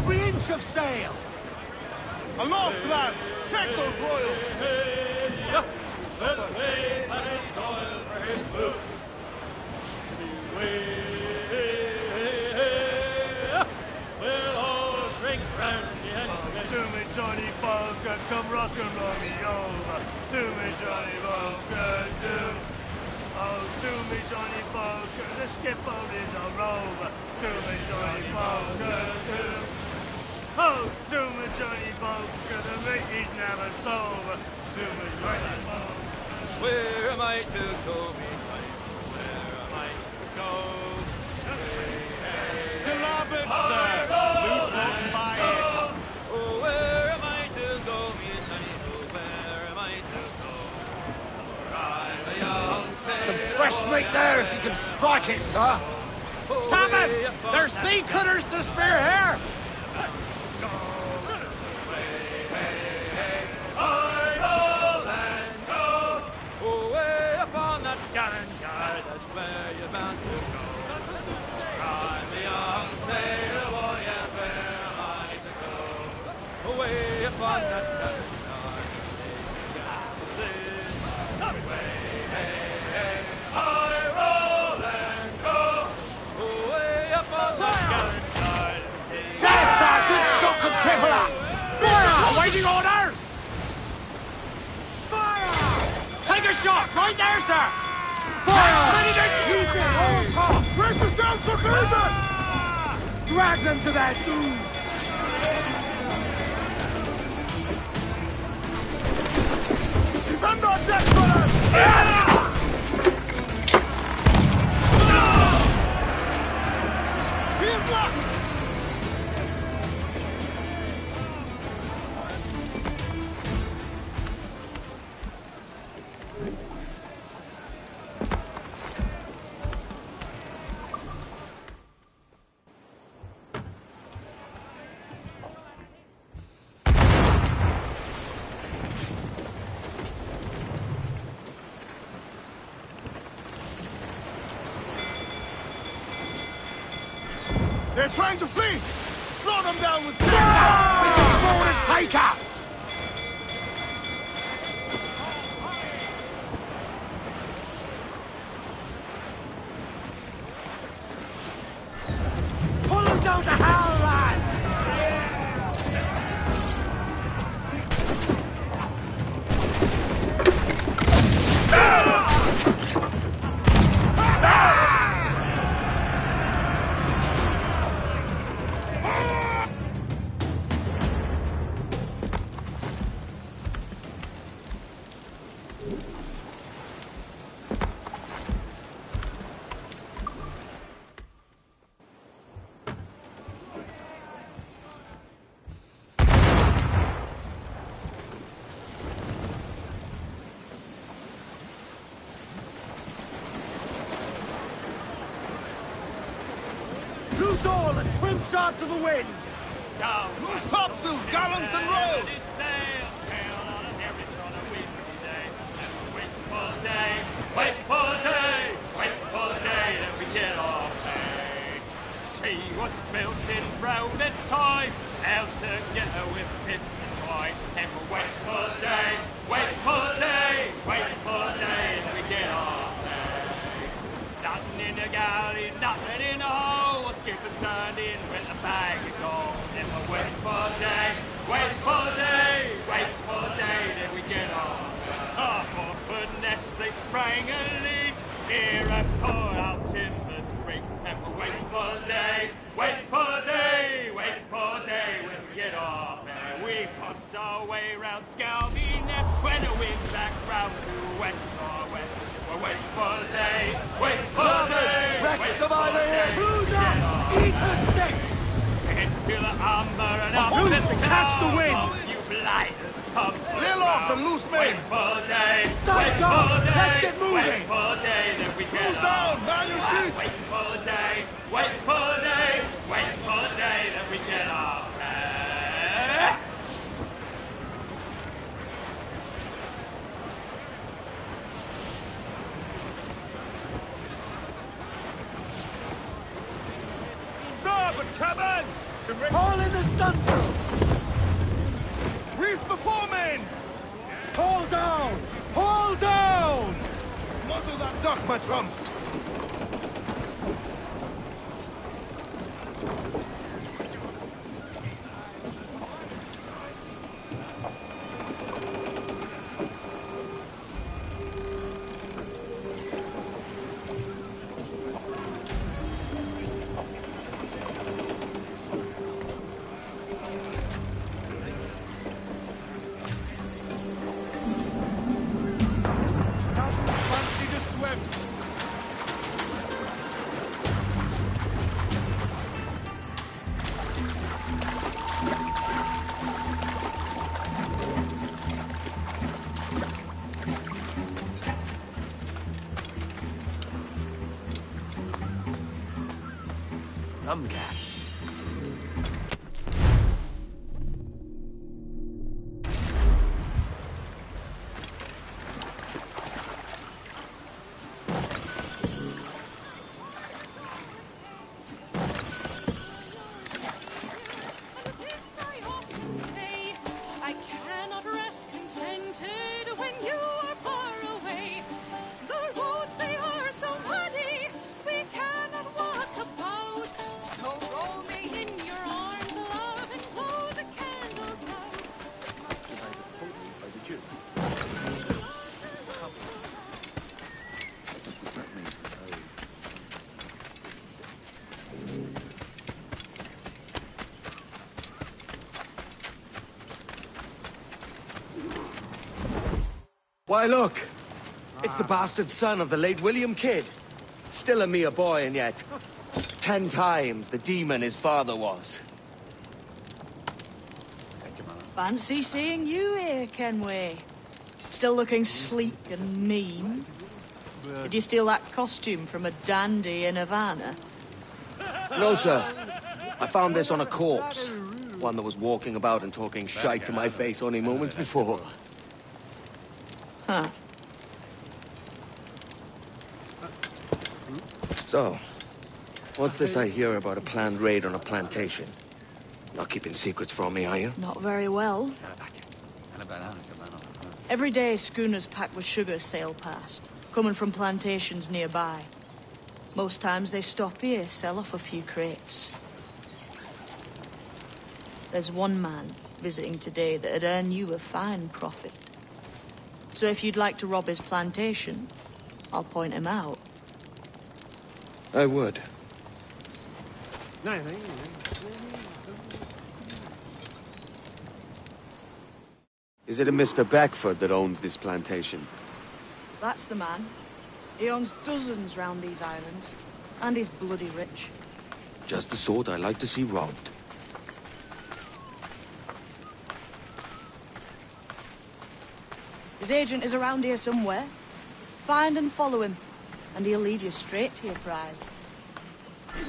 every inch of sail! Aloft, lads! Check those royals! Let away as he toil for his boots. We'll all drink brandy and To me, Johnny Bunker, come rock and roll me over. To me, Johnny Bunker, do. Oh, to me, Johnny Bunker, the skipper is a rover. To me, Johnny Bunker, do. Oh, to me, Johnny Bunker, the meat is never sober. To me, Johnny Bunker. where am I to go, me friend? Where am I to go? To larboard, sir! Loose floating by it! Oh, where am I to go, me honey? Oh, where am I to go? For I'm a young sailor. Fresh meat there if you can strike it, sir! Coming! There's sea cutters to spear here! Gallant yard, that's where you're bound to go. I'm the young sailor boy, and where am I to go? Away upon that gallant yard, I roll and go. Away upon that gallant yard. Yes, sir! Good shot, good crippler! Fire! Awaiting orders! Fire! Take a shot! Right there, sir! Fire! Ready to use it! On top! Brace yourselves for collision! Drag them to their doom! Defend our deck, fellas! Here's luck! They're trying to flee! Slow them down with Forward and take her! Pull them down to hell, lads! Loose all and trim sharp to the wind! Down. loose topsails, gallants and royals! Wait for the day, wait for the day that we get our pay. She was built in rounded time, out together with pips and twine. And we'll wait for the day, wait for the day, wait for the day that we get our pay. Nothing in the galley, nothing in the hole. A skipper's turned in with a bag of gold. And we'll wait for the day, wait for the day, wait for the day that we get our pay. Our forward nest they sprang a leak near a port out Timbers Creek. And we're waiting for the day, waiting for the day, waiting for the day when we get off. And we pumped our way round Scalby Nest when the wind back round to west northwest. We're waiting for the day, waiting for the day. Wrecks of either here! Who's up? Eat the sticks! Into the umber and up Who's the to catch the wind? You blighters, come Lil off the loose wait mates! for the day, Stop, wait stop. for the day, Let's get moving. wait for the day that we get Close down, man your sheets! Wait for the day, wait for the day, wait for the day that we get off. Starboard, cabin! All in the stunsail! Reef the foremen! Hold down! Hold down! Muzzle that duck, my trumps! Fancy to swim! Numcat. I often say, I cannot rest contented when you are far away. The roads, they are so muddy, we cannot walk about. So roll me in your arms, love, and blow the candle out. By the Jews. That means Why, look! It's the bastard son of the late William Kidd. Still a mere boy, and yet 10 times the demon his father was. Fancy seeing you here, Kenway. Still looking sleek and mean. Did you steal that costume from a dandy in Havana? No, sir. I found this on a corpse. One that was walking about and talking shite to my face only moments before. Huh. So, what's this I hear about a planned raid on a plantation? Not keeping secrets from me, are you? Not very well. Every day, schooners packed with sugar sail past, coming from plantations nearby. Most times they stop here, sell off a few crates. There's one man visiting today that'd earn you a fine profit. So if you'd like to rob his plantation, I'll point him out. I would. Is it a Mr. Beckford that owns this plantation? That's the man. He owns dozens round these islands. And he's bloody rich. Just the sort I like to see robbed. His agent is around here somewhere. Find and follow him, and he'll lead you straight to your prize. We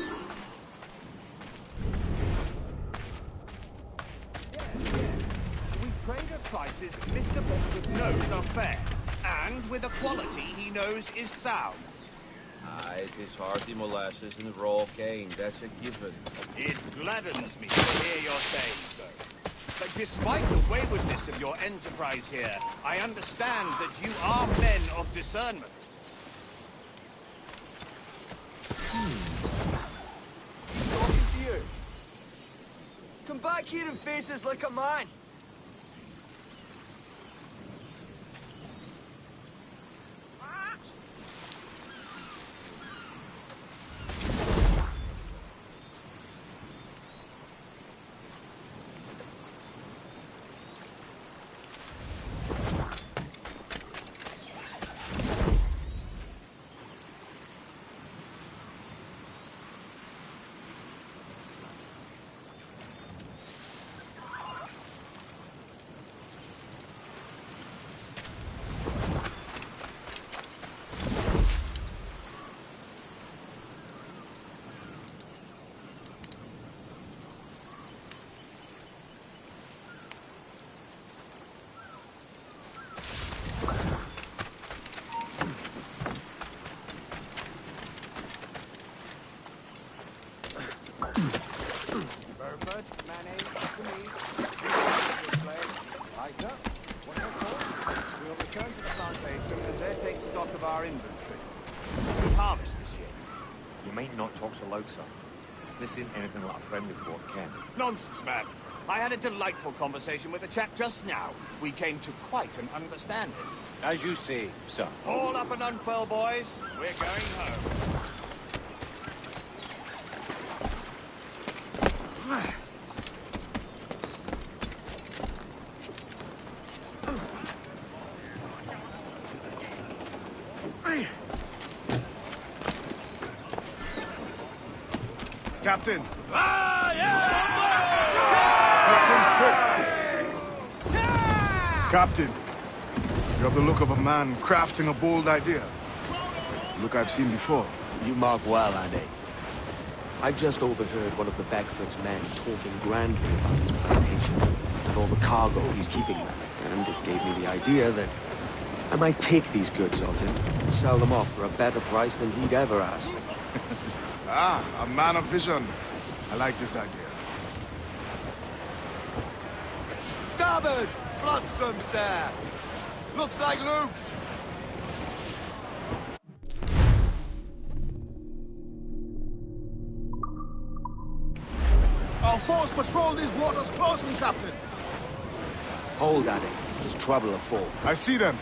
trade at prices Mr. Beckford knows are fair, and with a quality he knows is sound. It is hearty molasses and raw cane, that's a given. It gladdens me to hear your saying so. But despite the waywardness of your enterprise here, I understand that you are men of discernment. Talking to you. Come back here and face us like a man. stock of our inventory. Good harvest this year. You might not talk so loud, sir. This isn't anything like a friendly port, Ken. Nonsense, man. I had a delightful conversation with a chap just now. We came to quite an understanding. As you say, sir. Haul up and unfurl, boys. We're going home. Captain! Captain, you have the look of a man crafting a bold idea. Look I've seen before. You mark well, Andy. I've just overheard one of the Beckford's men talking grandly about his plantation and all the cargo he's keeping there. And it gave me the idea that I might take these goods of him and sell them off for a better price than he'd ever ask. Ah, a man of vision. I like this idea. Starboard! Flotsam, sir! Looks like Luke's! Our force patrol these waters closely, Captain. Hold, Andy. There's trouble afoot. I see them.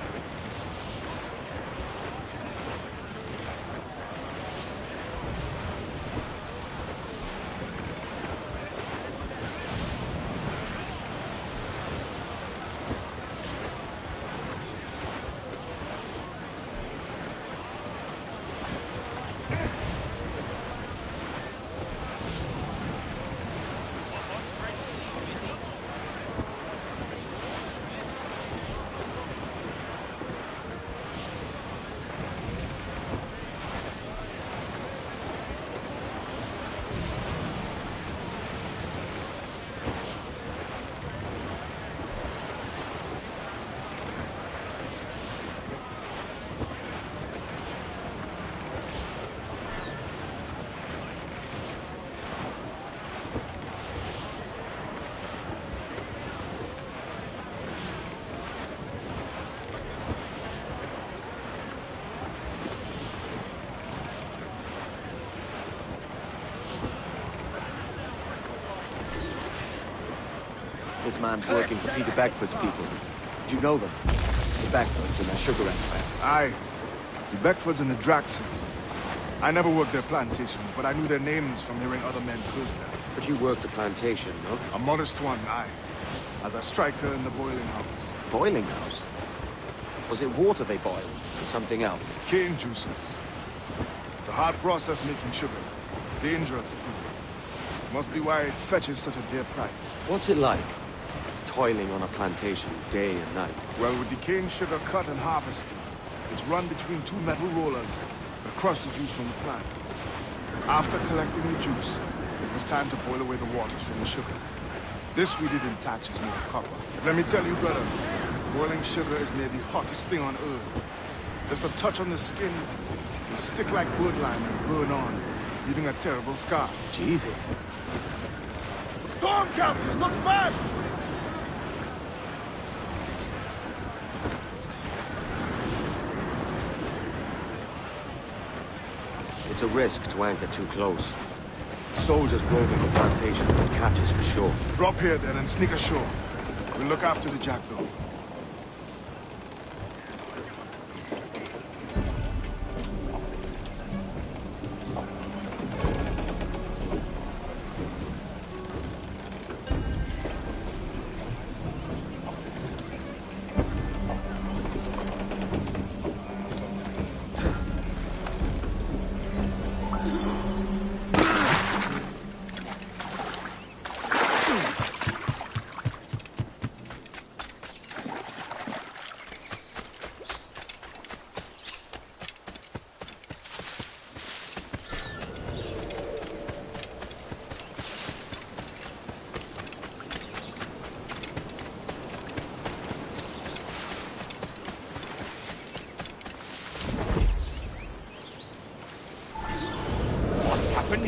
This man's working for Peter Beckford's people. Do you know them? The Beckfords and their sugar empire. Aye. The Beckfords and the Draxes. I never worked their plantations, but I knew their names from hearing other men curse them. But you worked the plantation, no? A modest one, aye. As a striker in the boiling house. Boiling house? Was it water they boiled, or something else? Cane juices. It's a hard process making sugar. Dangerous, too. Must be why it fetches such a dear price. What's it like, toiling on a plantation day and night? Well, with the cane sugar cut and harvested, it's run between two metal rollers that crush the juice from the plant. After collecting the juice, it was time to boil away the waters from the sugar. This we did in thatches made of copper. Let me tell you, brother, boiling sugar is near the hottest thing on earth. Just a touch on the skin will stick like birdlime and burn on, leaving a terrible scar. Jesus. Storm, Captain! Looks bad! It's a risk to anchor too close. Soldiers roving the plantation will catch us for sure. Drop here then and sneak ashore. We'll look after the jackdaw.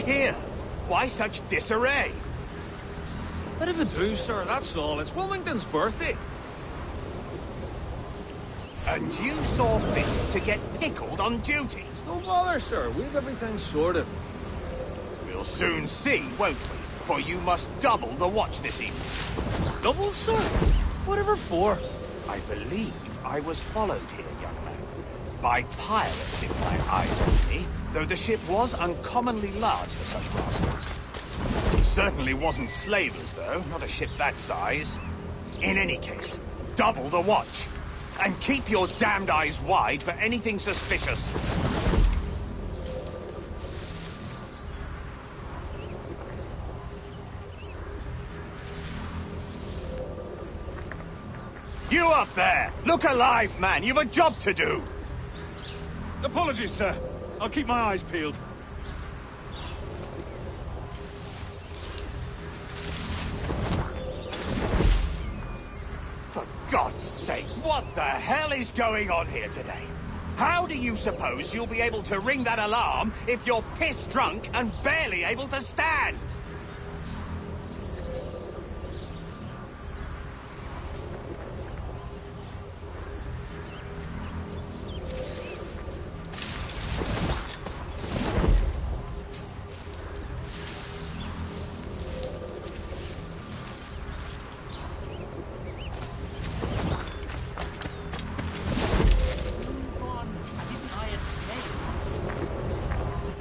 Here? Why such disarray? Bit of a do, sir, that's all. It's Wilmington's birthday. And you saw fit to get pickled on duty. No bother, sir. We've everything sorted. We'll soon see, won't we? For you must double the watch this evening. Double, sir? Whatever for? I believe I was followed here, young man. By pirates, if my eyes on me, though the ship was uncommonly large for such rascals. It certainly wasn't slavers, though, not a ship that size. In any case, double the watch. And keep your damned eyes wide for anything suspicious. You up there! Look alive, man! You've a job to do! Apologies, sir. I'll keep my eyes peeled. For God's sake, what the hell is going on here today? How do you suppose you'll be able to ring that alarm if you're piss drunk and barely able to stand?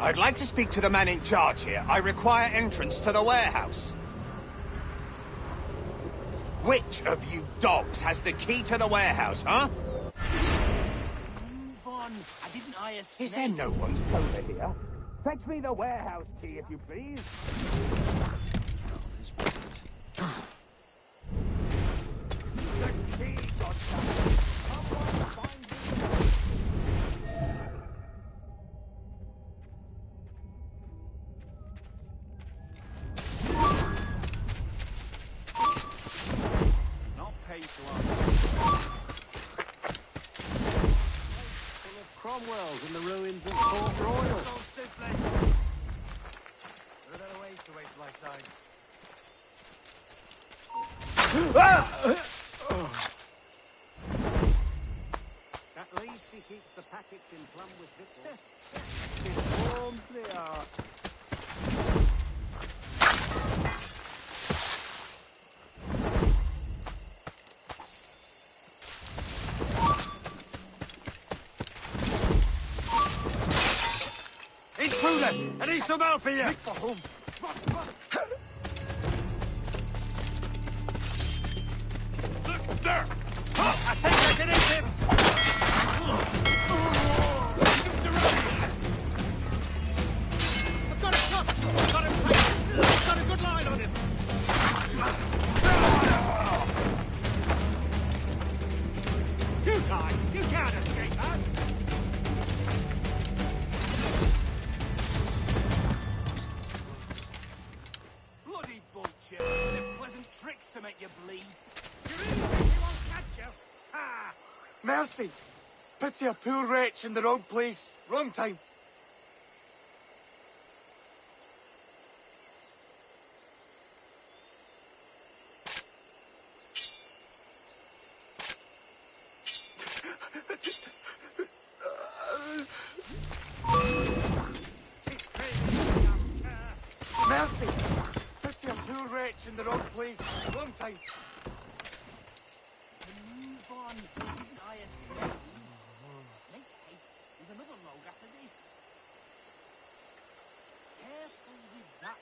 I'd like to speak to the man in charge here. I require entrance to the warehouse. Which of you dogs has the key to the warehouse, huh? Is there no one over here? Fetch me the warehouse key, if you please. The key, goddammit. Someone find me. Cromwell's in the ruins of Port Royal. There are better ways to waste my time. At least he keeps the packets in plumb with victuals. His worms they are. I need some help here! Make for home. Look, there! I think I can hit him! I've got a shot! I've got him tight! I've got a good line on him! You die! You can't escape that! Mercy! Pity a poor wretch in the wrong place, wrong time. Mercy! Pity a poor wretch in the wrong place, wrong time. Move on, didn't I escape? Make haste, there's another load after this. Careful with that,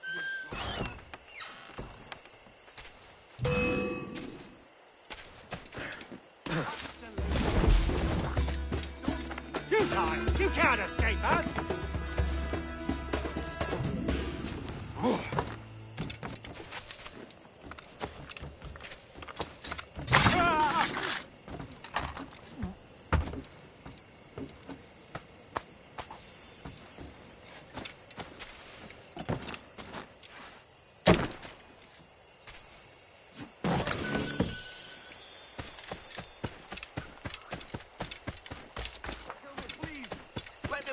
You die! You can't escape that!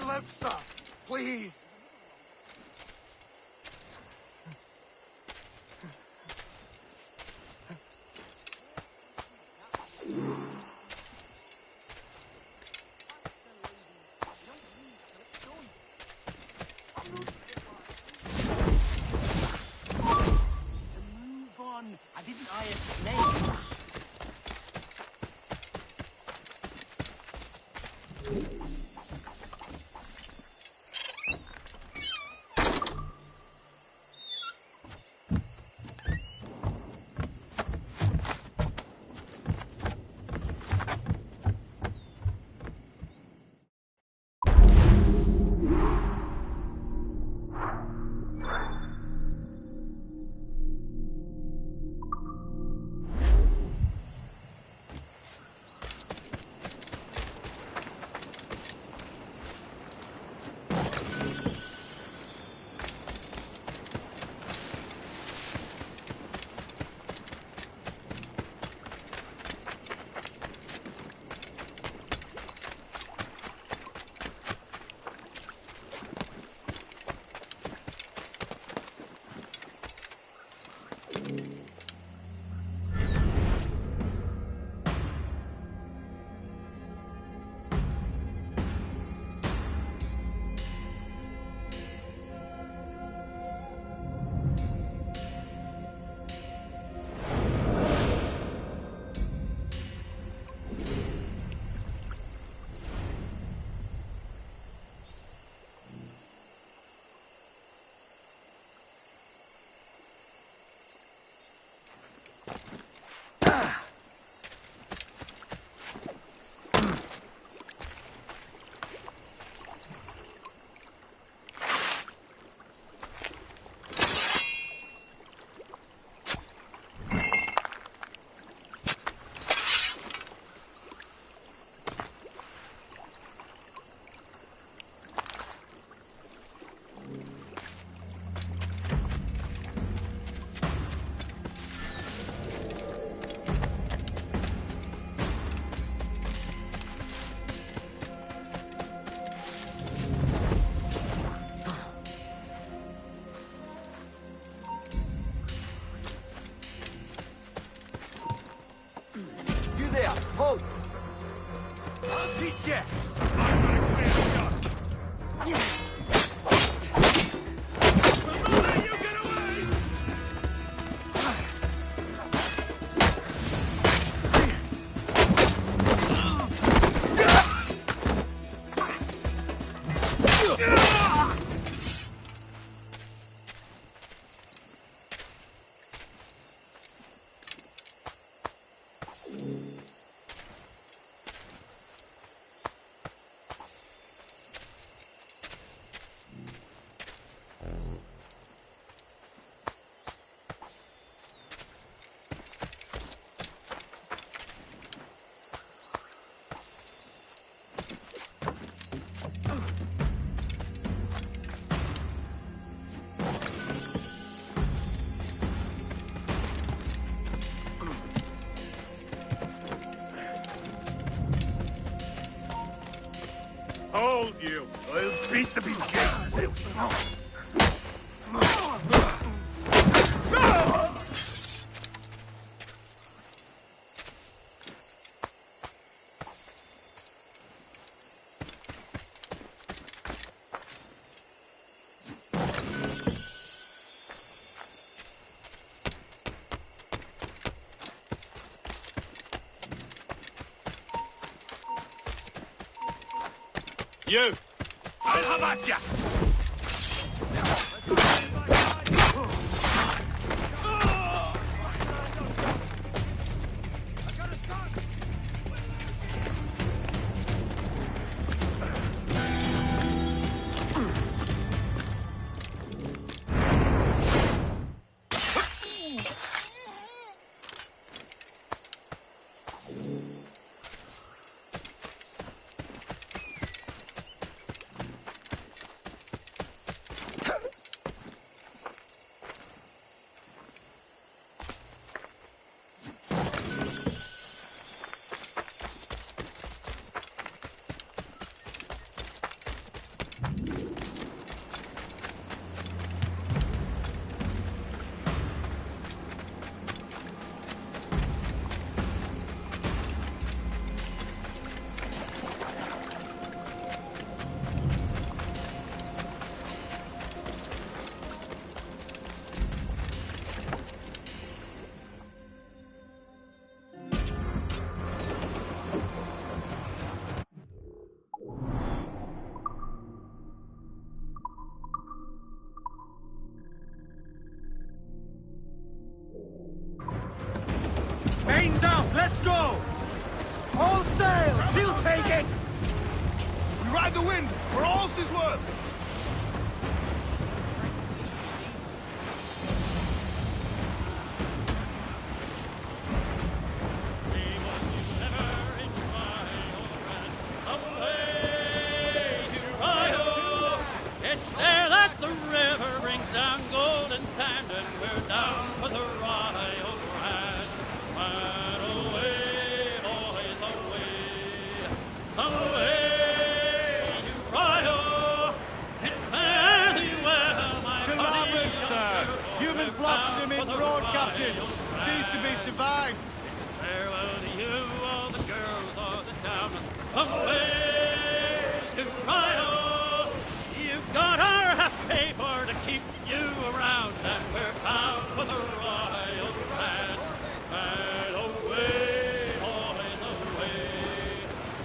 Live, sir. Please. Hold! I'll teach you! Hold you! I'll beat the bejesus out of you. You! I'll have at ya! We ride the wind for all she's worth! It's there that the river brings down golden sand, and we're down for the Rio Grande. And away, boys, away, away, you Rio. It's fairly well, my Collaborate, sir. Human flocks him in broad, Captain. Seems to be survived. It's farewell to you, all the girls of the town. Away to Rio. You've got our half pay for to keep you around, and we're bound for the Royal Grand. And away, boys, away,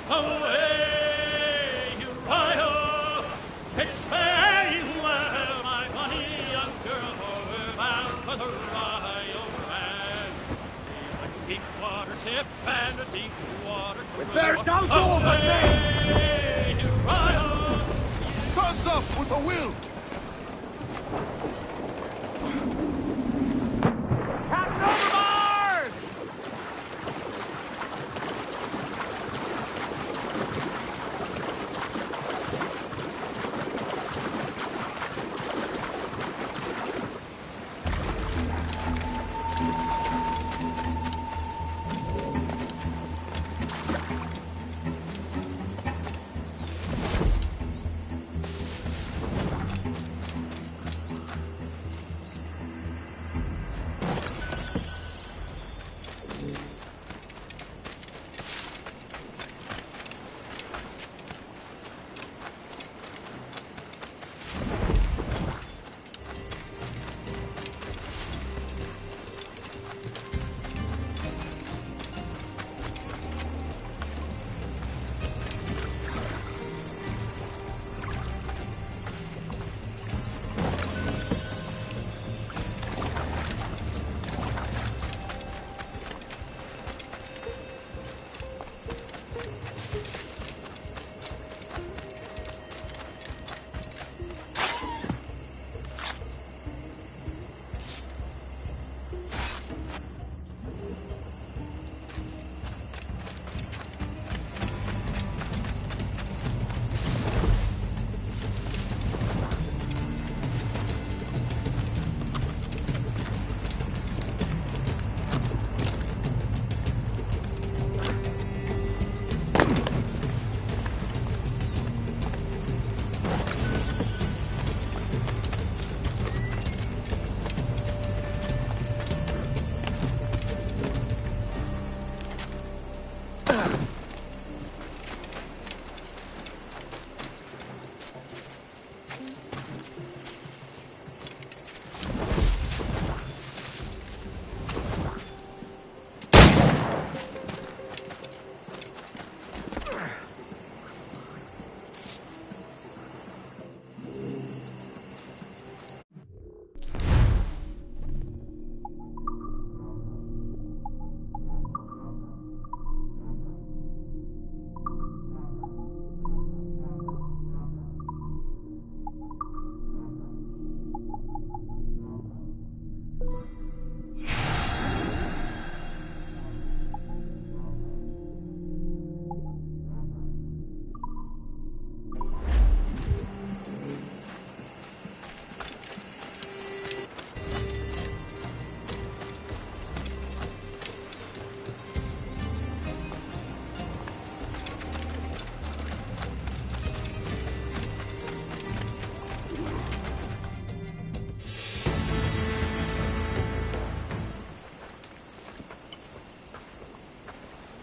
away, you Rio. It's fare you well, my bonny young girl, for we're bound for the Royal Grand. He's a deep water ship and a deep water cruise. With their down over, away, you Rio. Stands up with a will! Captain overboard!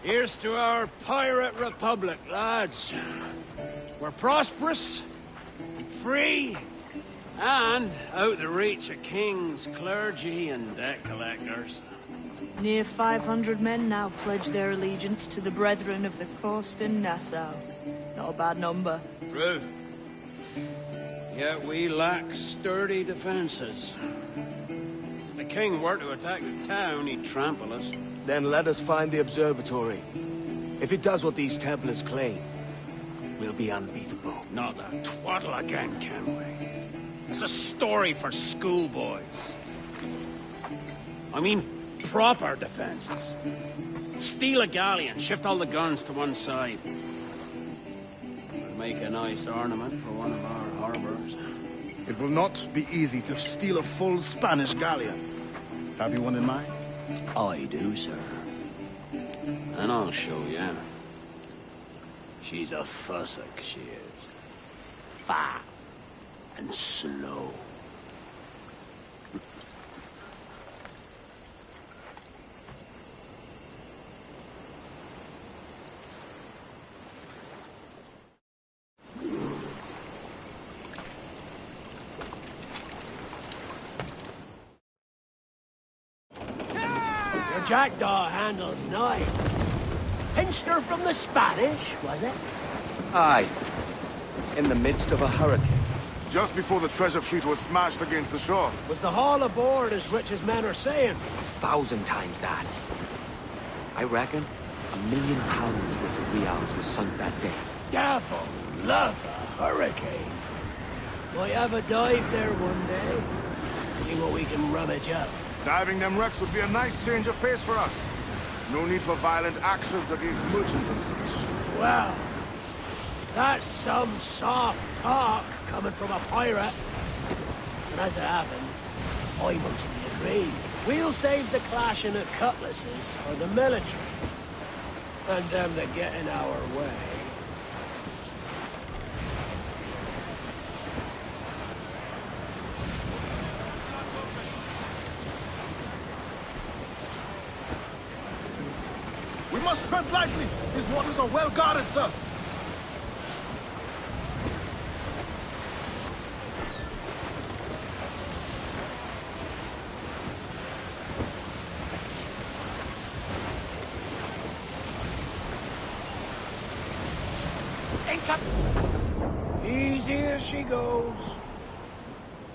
Here's to our pirate republic, lads. We're prosperous, free, and out the reach of kings, clergy, and debt collectors. Near 500 men now pledge their allegiance to the Brethren of the Coast in Nassau. Not a bad number. True. Yet we lack sturdy defenses. If the king were to attack the town, he'd trample us. Then let us find the observatory. If it does what these Templars claim, we'll be unbeatable. Not that twaddle again, Kenway. It's a story for schoolboys. I mean, proper defenses. Steal a galleon, shift all the guns to one side. Would make a nice ornament for one of our harbors. It will not be easy to steal a full Spanish galleon. Have you one in mind? I do, sir. And I'll show you. She's a fussock, she is. Fat and slow. Your jackdaw handles nice. Pinched her from the Spanish, was it? Aye. In the midst of a hurricane. Just before the treasure fleet was smashed against the shore. Was the haul aboard as rich as men are saying? 1,000 times that. I reckon £1 million worth of reals was sunk that day. Devil love a hurricane. Might have a dive there one day. See what we can rummage up. Diving them wrecks would be a nice change of pace for us. No need for violent actions against merchants and such. Well, that's some soft talk coming from a pirate. And as it happens, I mostly agree. We'll save the clashing of cutlasses for the military. And them that get in our way. We must tread lightly. These waters are well guarded, sir. Easy as she goes.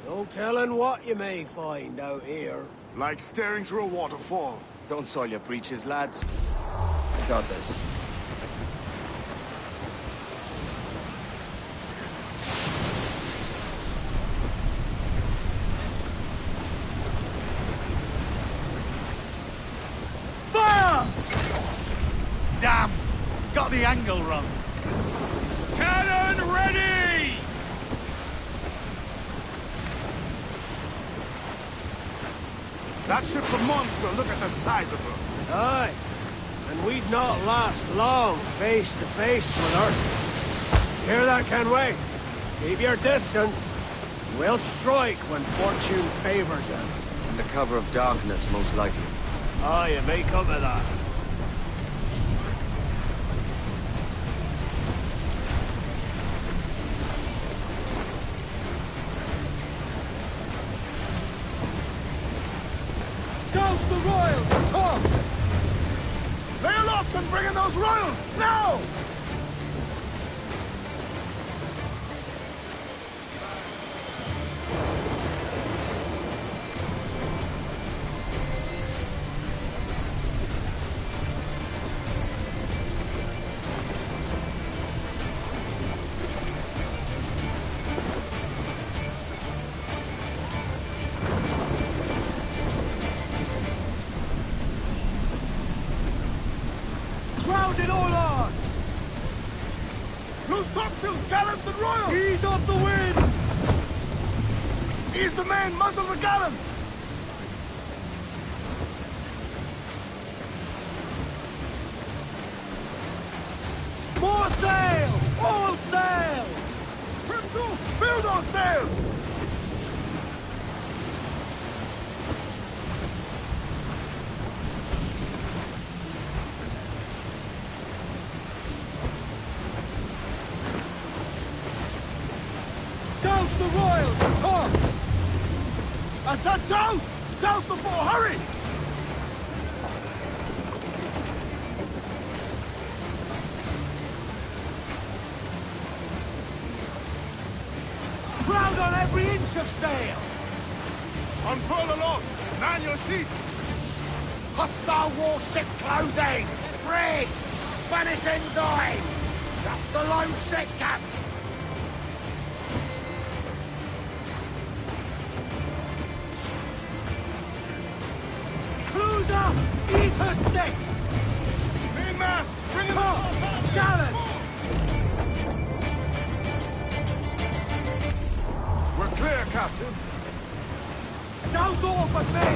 No telling what you may find out here. Like staring through a waterfall. Don't soil your breeches, lads. I got this. Fire! Damn! Got the angle wrong. Cannon ready! That ship's a monster. Look at the size of her. Aye. And we'd not last long face to face with her. Hear that, Kenway? Keep your distance. We'll strike when fortune favors him. In the cover of darkness, most likely. Aye, it may come to that. Douse the royals! Come! Lay aloft and bring in those royals! Now! Ground it all on! Loose topsails, gallants, and royals! Ease off the wind! Ease the main, muzzle the gallants! More sail! All sail! Trim to! Fill those sails! Douse the royals! Come! I said douse! Douse the fort! Hurry! Ground on every inch of sail! Unfurl aloft! Man your sheets! Hostile warship closing! Brig! Spanish ensign! Just the lone ship, Cap! Cruiser! Eat her six! Mainmast! Bring him up! Gallant! We're clear, Captain. Now's all but me!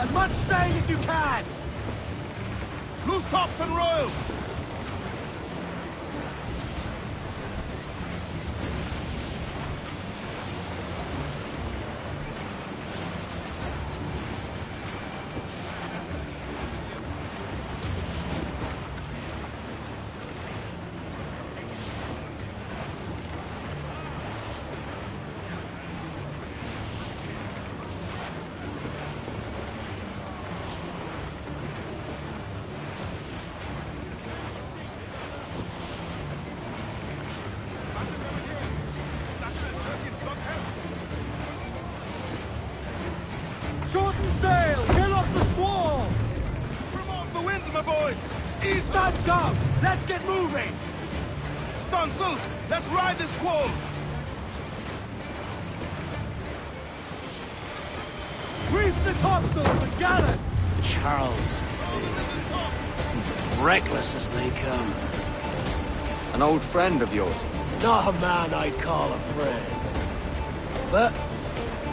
As much sail as you can! Loose tops and royals! Shorten sail! Get off the squall! Trim off the wind, my boys! Ease Stunts out! Let's get moving! Stunsails! Let's ride this squall! Reef the topsails and gallant! Charles. He's as reckless as they come. An old friend of yours? Not a man I'd call a friend. But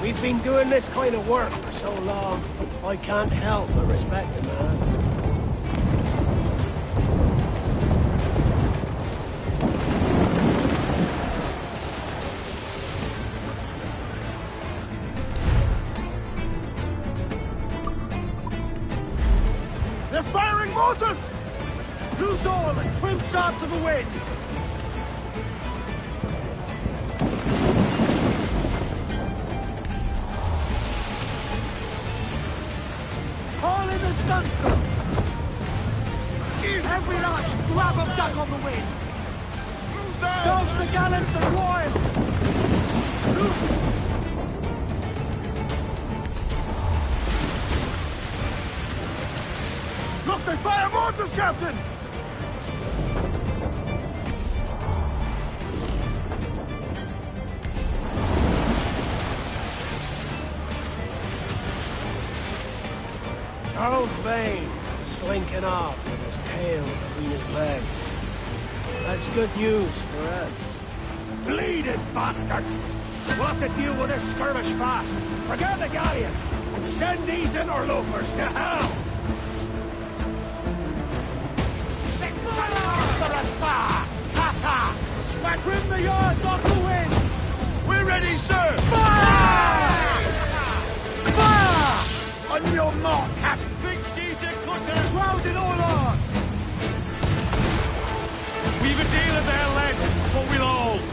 we've been doing this kind of work for so long, I can't help but respect the man. They're firing mortars! Loose all and trim sharp to the wind! Haul in the stunsail! Every last grab of duck on the wind! Douse the gallants and royals! Look, they fire mortars, Captain! Charles Vane, slinking off with his tail between his legs. That's good news for us. Bleeding bastards! We'll have to deal with this skirmish fast. Forget the galleon, and send these interlopers to hell! Trim the yards off the wind! We're ready, sir! Fire! Fire! On your mark, Captain! Big she's a cutter! Round it all on! We've a deal of their lead, but we'll hold.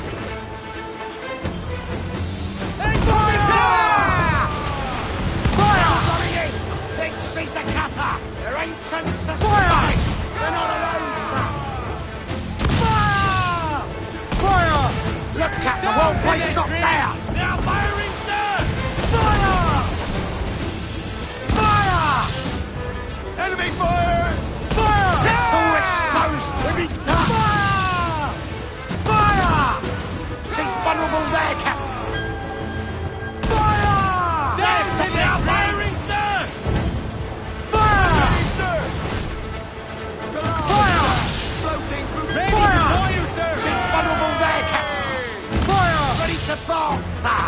Fire! Fire! Fire! Big she's a cutter! They're ancient society! They're not alone, sir! Fire! Fire! Look, Captain, the whole place shot there! They are firing, sir! Fire! Fire! Enemy fire! Fire! It's all exposed! We'll be tough! Fire! Fire! She's vulnerable there, Captain! Fire! There's they are firing, sir! Fire! Sir! Fire! Floating through Ready Fire! for you, sir! She's vulnerable there, Captain! Fire! Ready to board, sir!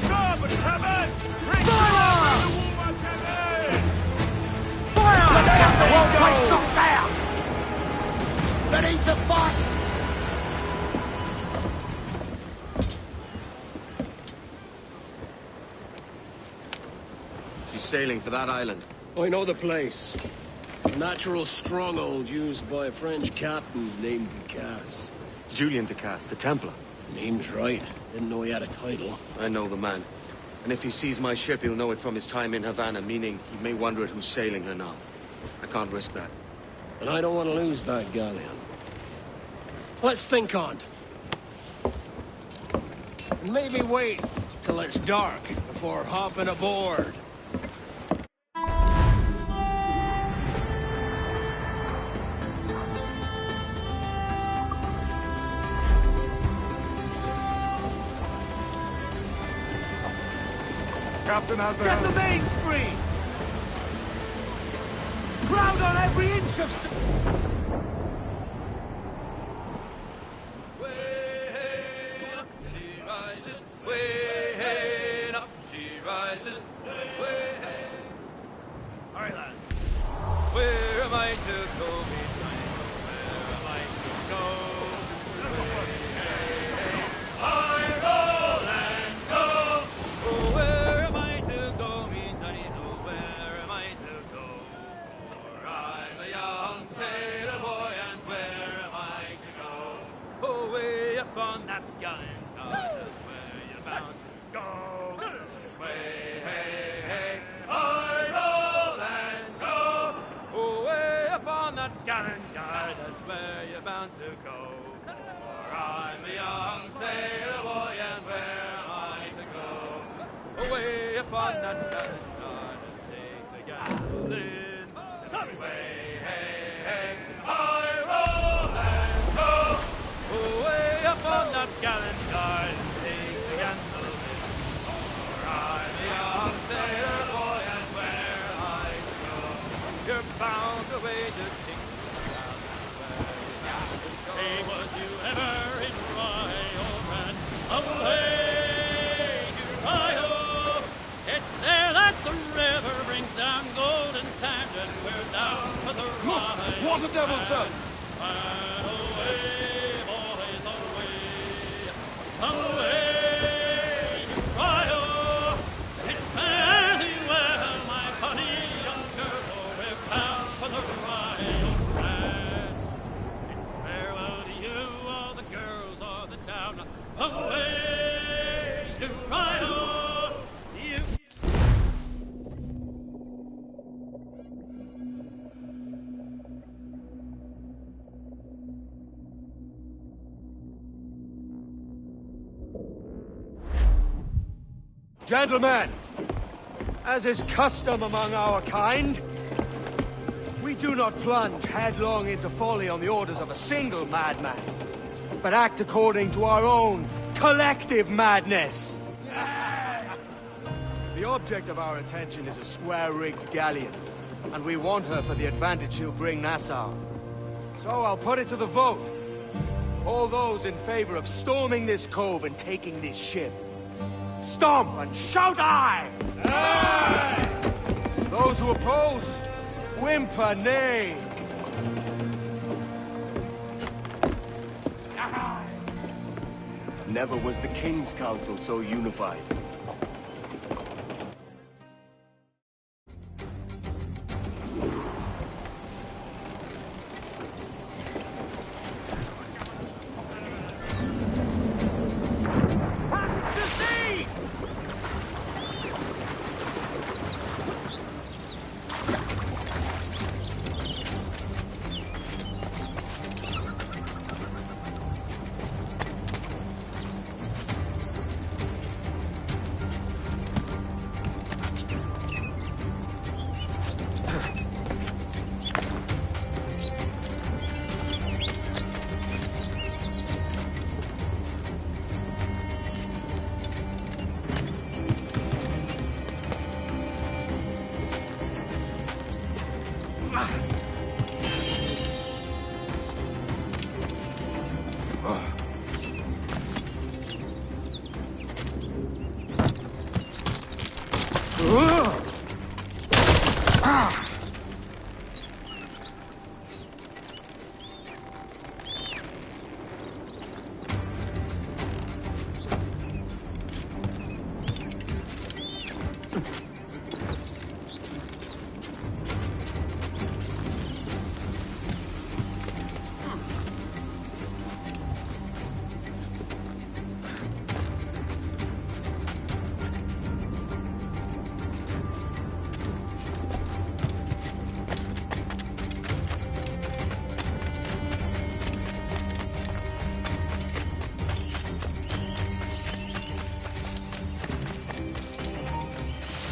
Starboard, cabin! Bring Fire! the woman, cabin! Fire! Look, Captain, the whole place shot there! Ready to fight! She's sailing for that island. I know the place. A natural stronghold used by a French captain named Ducasse. Julian Ducasse, the Templar. Name's right. Didn't know he had a title. I know the man. And if he sees my ship, he'll know it from his time in Havana, meaning he may wonder at who's sailing her now. I can't risk that. And I don't want to lose that galleon. Let's think on it. And maybe wait till it's dark before hopping aboard. captain has the Get helm. the mains free! Crowd on every inch of... She rises, way hey, up she rises, way hey. All right, lad. Where am I to go? Where am I to go? Way hey, hey. I roll and go. Oh, where am I to go, me Johnny? Oh, where am I to go? For I'm a young sailor boy, and where am I to go? Oh, way up on that gallant sky, that's where you're bound to go. Way, hey, hey, I roll and go. Oh, way up on that gallant sky, that's where you're bound to go. For I'm a young sailor boy, and where am I to go? Away up on that gallant sky, and take the gasoline. Way, hey, hey, I roll and go. Way up on that gallant side and take the gasoline. For I'm a young sailor boy, and where am I to go? You're bound away to Kingston, and where you're bound to go. Say, was you ever in Rio, and away to Rio? It's there that the river brings down golden sand, and we're down for the Rio. What a devil, sir! And away, boys, away, away to Rio. It's fairly well, my funny young girl, we're bound for the Rio land. It's farewell to you, all the girls of the town. Away to Rio, you. Gentlemen, as is custom among our kind, we do not plunge headlong into folly on the orders of a single madman, but act according to our own collective madness. The object of our attention is a square-rigged galleon, and we want her for the advantage she'll bring Nassau. So I'll put it to the vote. All those in favor of storming this cove and taking this ship, stomp and shout aye! Aye! Those who oppose, whimper nay. Never was the King's Council so unified.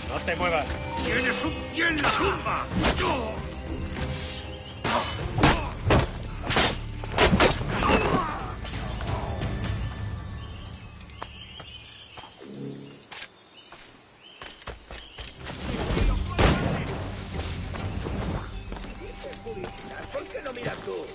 No te muevas. ¡Tienes un pie en la tumba! ¿Por qué no miras tú?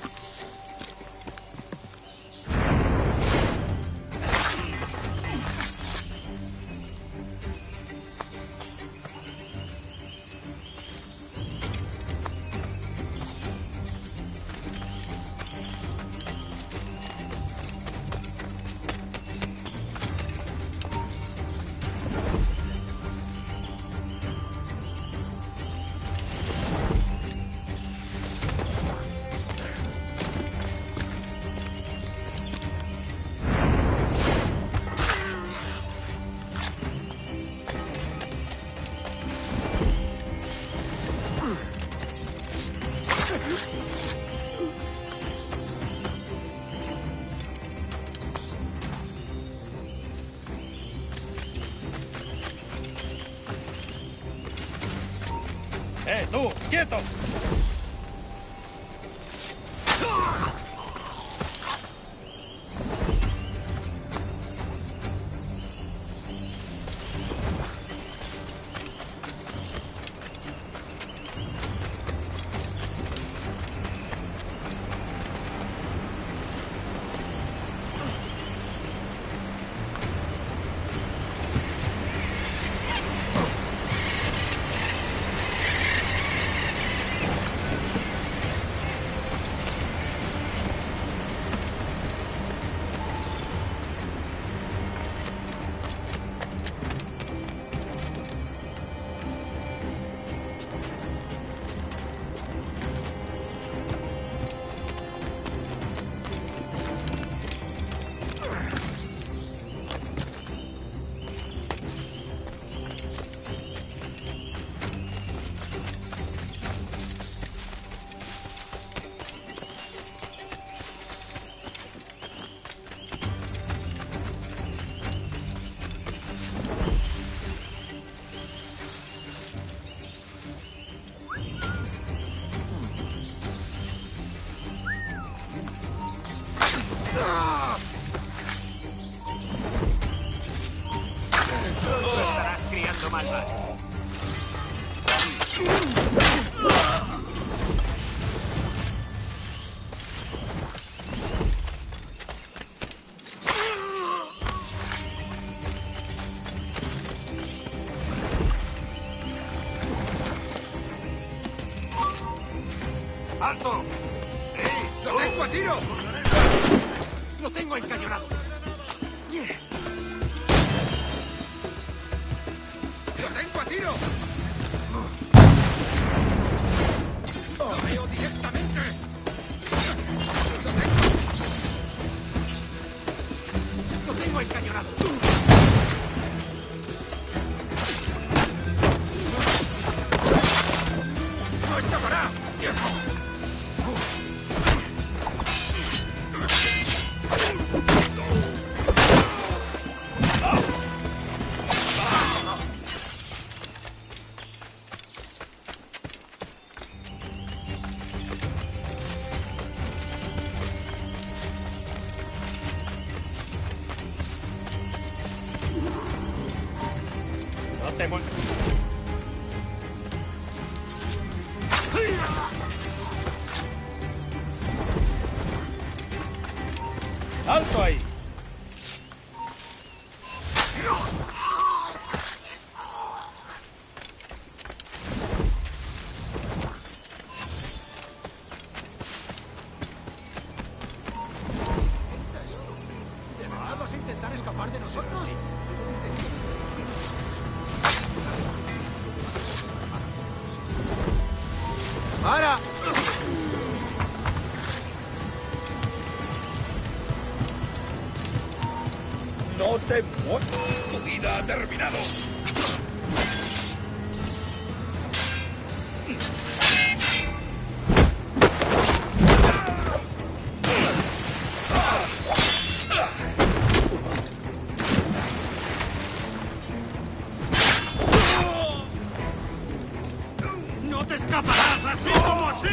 ¡Tú! ¡Quieto! Estarás criando malvados. ¡Alto! ¡Lo tengo a tiro! ¡Lo tengo encañonado! ¡Lo tengo a tiro! ¡Lo veo directamente! ¡Lo tengo encañonado! ¡No escapará! ¡No te muevas! ¡Alto ahí! ¿Vas a intentar escapar de nosotros? ¡Para! ¡No te muevas! ¡Tu vida ha terminado! ¡No te escaparás así como así!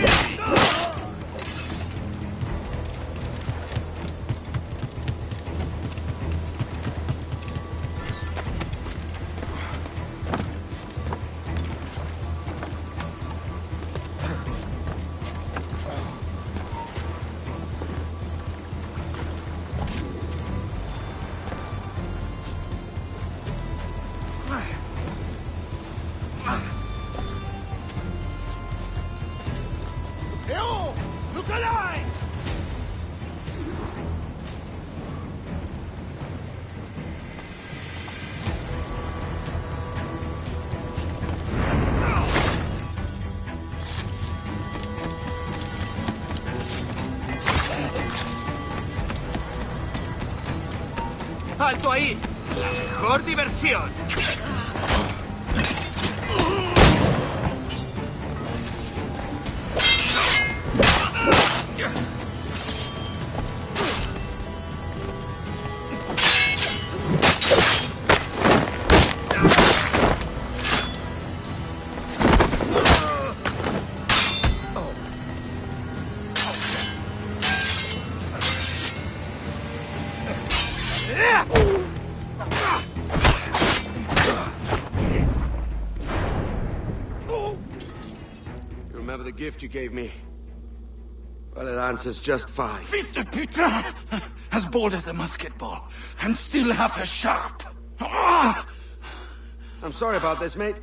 ¡Alto ahí! ¡La mejor diversión! Remember the gift you gave me? Well, it answers just fine. Fils de putain! As bold as a musket ball, and still half as sharp. Ah! I'm sorry about this, mate.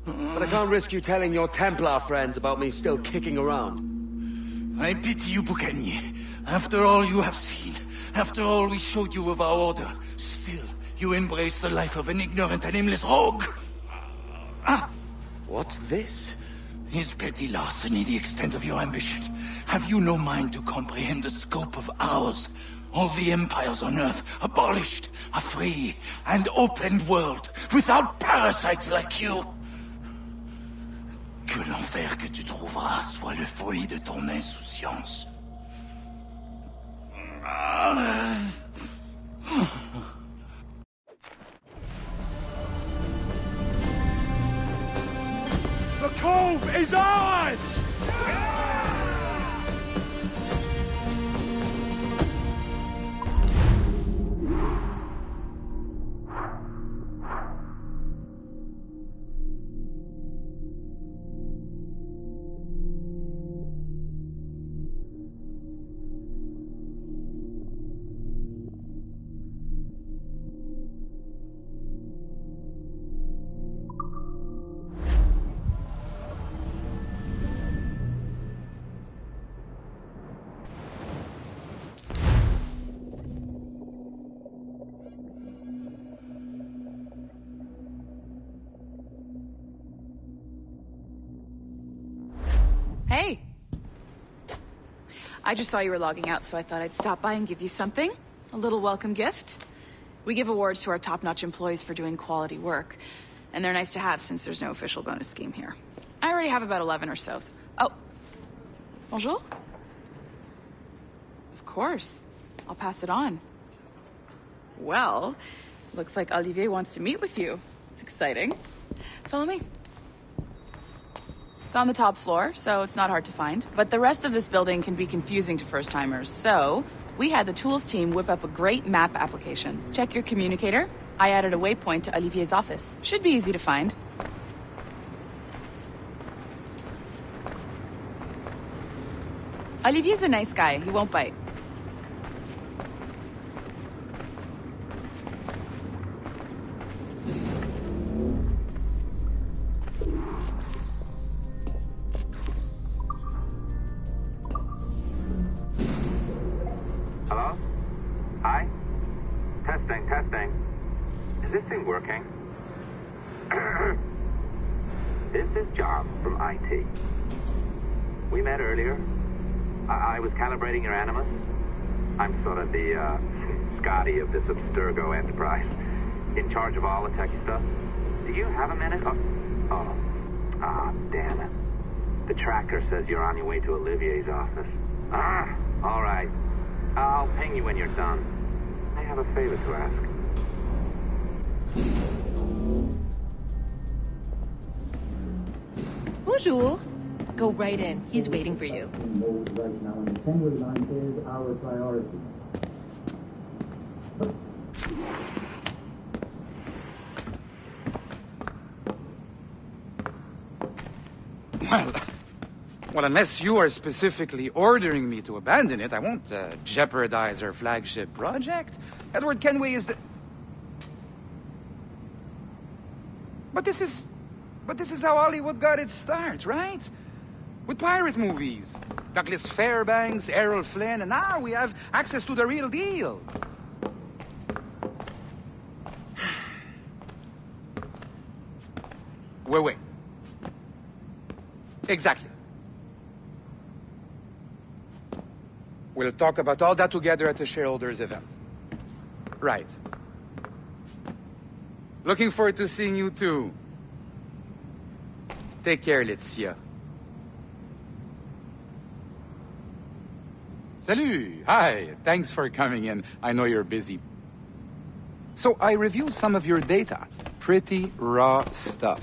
But I can't risk you telling your Templar friends about me still kicking around. I pity you, Boucanier. After all you have seen, after all we showed you of our order, still you embrace the life of an ignorant and aimless rogue. Ah! What's this? Is petty larceny the extent of your ambition? Have you no mind to comprehend the scope of ours? All the empires on Earth abolished, a free and open world, without parasites like you. Que l'enfer que tu trouveras soit le fruit de ton insouciance. The cove is ours! Hey! I just saw you were logging out, so I thought I'd stop by and give you something. A little welcome gift. We give awards to our top-notch employees for doing quality work, and they're nice to have since there's no official bonus scheme here. I already have about 11 or so. Oh. Bonjour? Of course. I'll pass it on. Well, looks like Olivier wants to meet with you. It's exciting. Follow me. It's on the top floor, so it's not hard to find. But the rest of this building can be confusing to first-timers, so we had the tools team whip up a great map application. Check your communicator. I added a waypoint to Olivier's office. Should be easy to find. Olivier's a nice guy. He won't bite. Hello? Hi? Testing. Is this thing working? This is John from IT. We met earlier. I was calibrating your Animus. I'm sort of the, Scotty of this Abstergo enterprise. In charge of all the techie stuff. Do you have a minute? Damn it. The tracker says you're on your way to Olivier's office. All right. I'll ping you when you're done. I have a favor to ask. Bonjour. Go right in. He's waiting for you. Right now, and assembly line is our priority. Well, unless you are specifically ordering me to abandon it, I won't jeopardize our flagship project. Edward Kenway is the... But this is how Hollywood got its start, right? With pirate movies. Douglas Fairbanks, Errol Flynn, and now we have access to the real deal. Wait. Exactly. We'll talk about all that together at the shareholders event. Right. Looking forward to seeing you too. Take care, Laetitia. Salut! Hi! Thanks for coming in. I know you're busy. So I reviewed some of your data. Pretty raw stuff.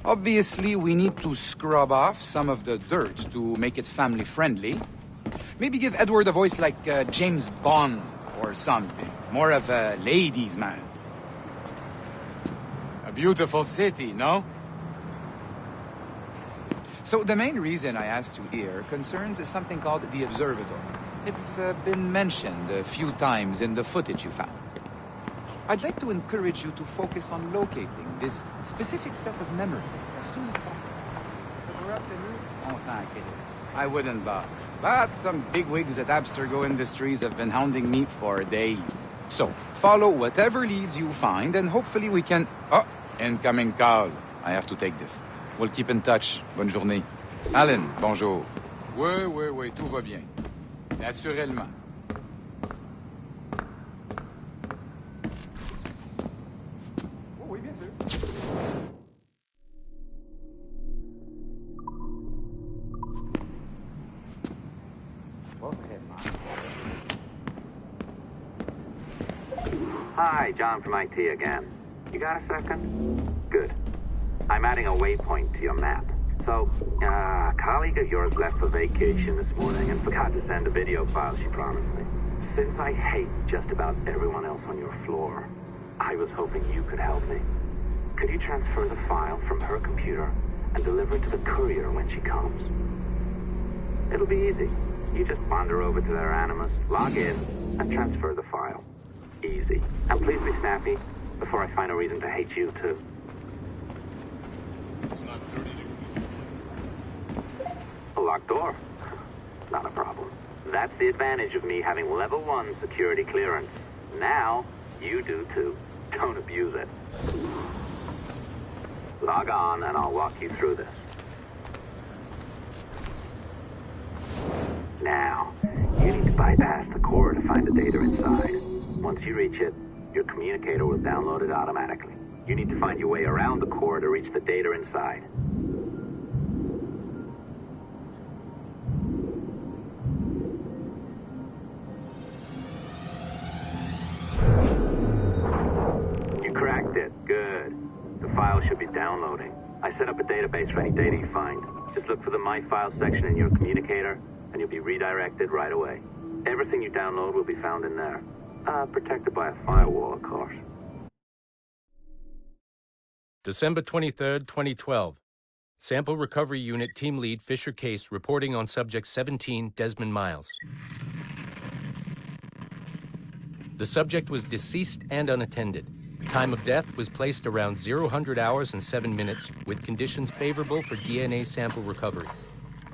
Obviously, we need to scrub off some of the dirt to make it family-friendly. Maybe give Edward a voice like James Bond or something. More of a ladies' man. A beautiful city, no? So the main reason I asked you here concerns something called the Observatory. It's been mentioned a few times in the footage you found. I'd like to encourage you to focus on locating this specific set of memories as soon as possible. I wouldn't bother. But some bigwigs at Abstergo Industries have been hounding me for days. So, follow whatever leads you find, and hopefully we can... Oh, incoming call. I have to take this. We'll keep in touch. Bonne journée. Alan, bonjour. Oui, tout va bien. Naturellement. Oui, bien sûr. Hi, John from IT again. You got a second? Good. I'm adding a waypoint to your map. So, a colleague of yours left for vacation this morning and forgot to send a video file she promised me. Since I hate just about everyone else on your floor, I was hoping you could help me. Could you transfer the file from her computer and deliver it to the courier when she comes? It'll be easy. You just wander over to their Animus, log in, and transfer the file. Easy. And please be snappy before I find a reason to hate you, too. It's not 30 degrees. A locked door? Not a problem. That's the advantage of me having level 1 security clearance. Now, you do too. Don't abuse it. Log on and I'll walk you through this. Now, you need to bypass the core to find the data inside. Once you reach it, your communicator will download it automatically. You need to find your way around the core to reach the data inside. You cracked it. Good. The file should be downloading. I set up a database for any data you find. Just look for the My Files section in your communicator, and you'll be redirected right away. Everything you download will be found in there. Protected by a firewall, of course. December 23rd, 2012. Sample Recovery Unit Team Lead Fisher Case reporting on Subject 17, Desmond Miles. The subject was deceased and unattended. Time of death was placed around 00 hours and 7 minutes, with conditions favorable for DNA sample recovery.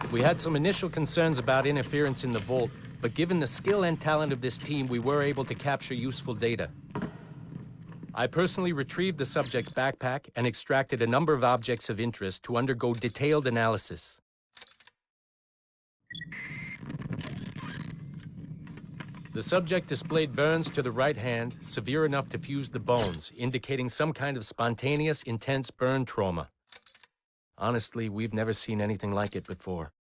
We had some initial concerns about interference in the vault, but given the skill and talent of this team, we were able to capture useful data. I personally retrieved the subject's backpack and extracted a number of objects of interest to undergo detailed analysis. The subject displayed burns to the right hand, severe enough to fuse the bones, indicating some kind of spontaneous, intense burn trauma. Honestly, we've never seen anything like it before.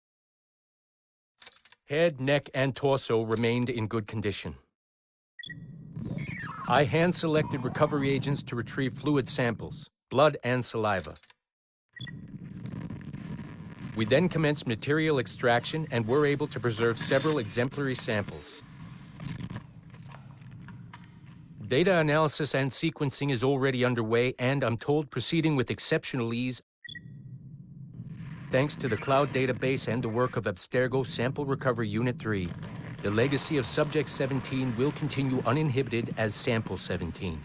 Head, neck, and torso remained in good condition. I hand-selected recovery agents to retrieve fluid samples, blood and saliva. We then commenced material extraction and were able to preserve several exemplary samples. Data analysis and sequencing is already underway, and I'm told proceeding with exceptional ease. Thanks to the cloud database and the work of Abstergo Sample Recovery Unit 3, the legacy of Subject 17 will continue uninhibited as Sample 17.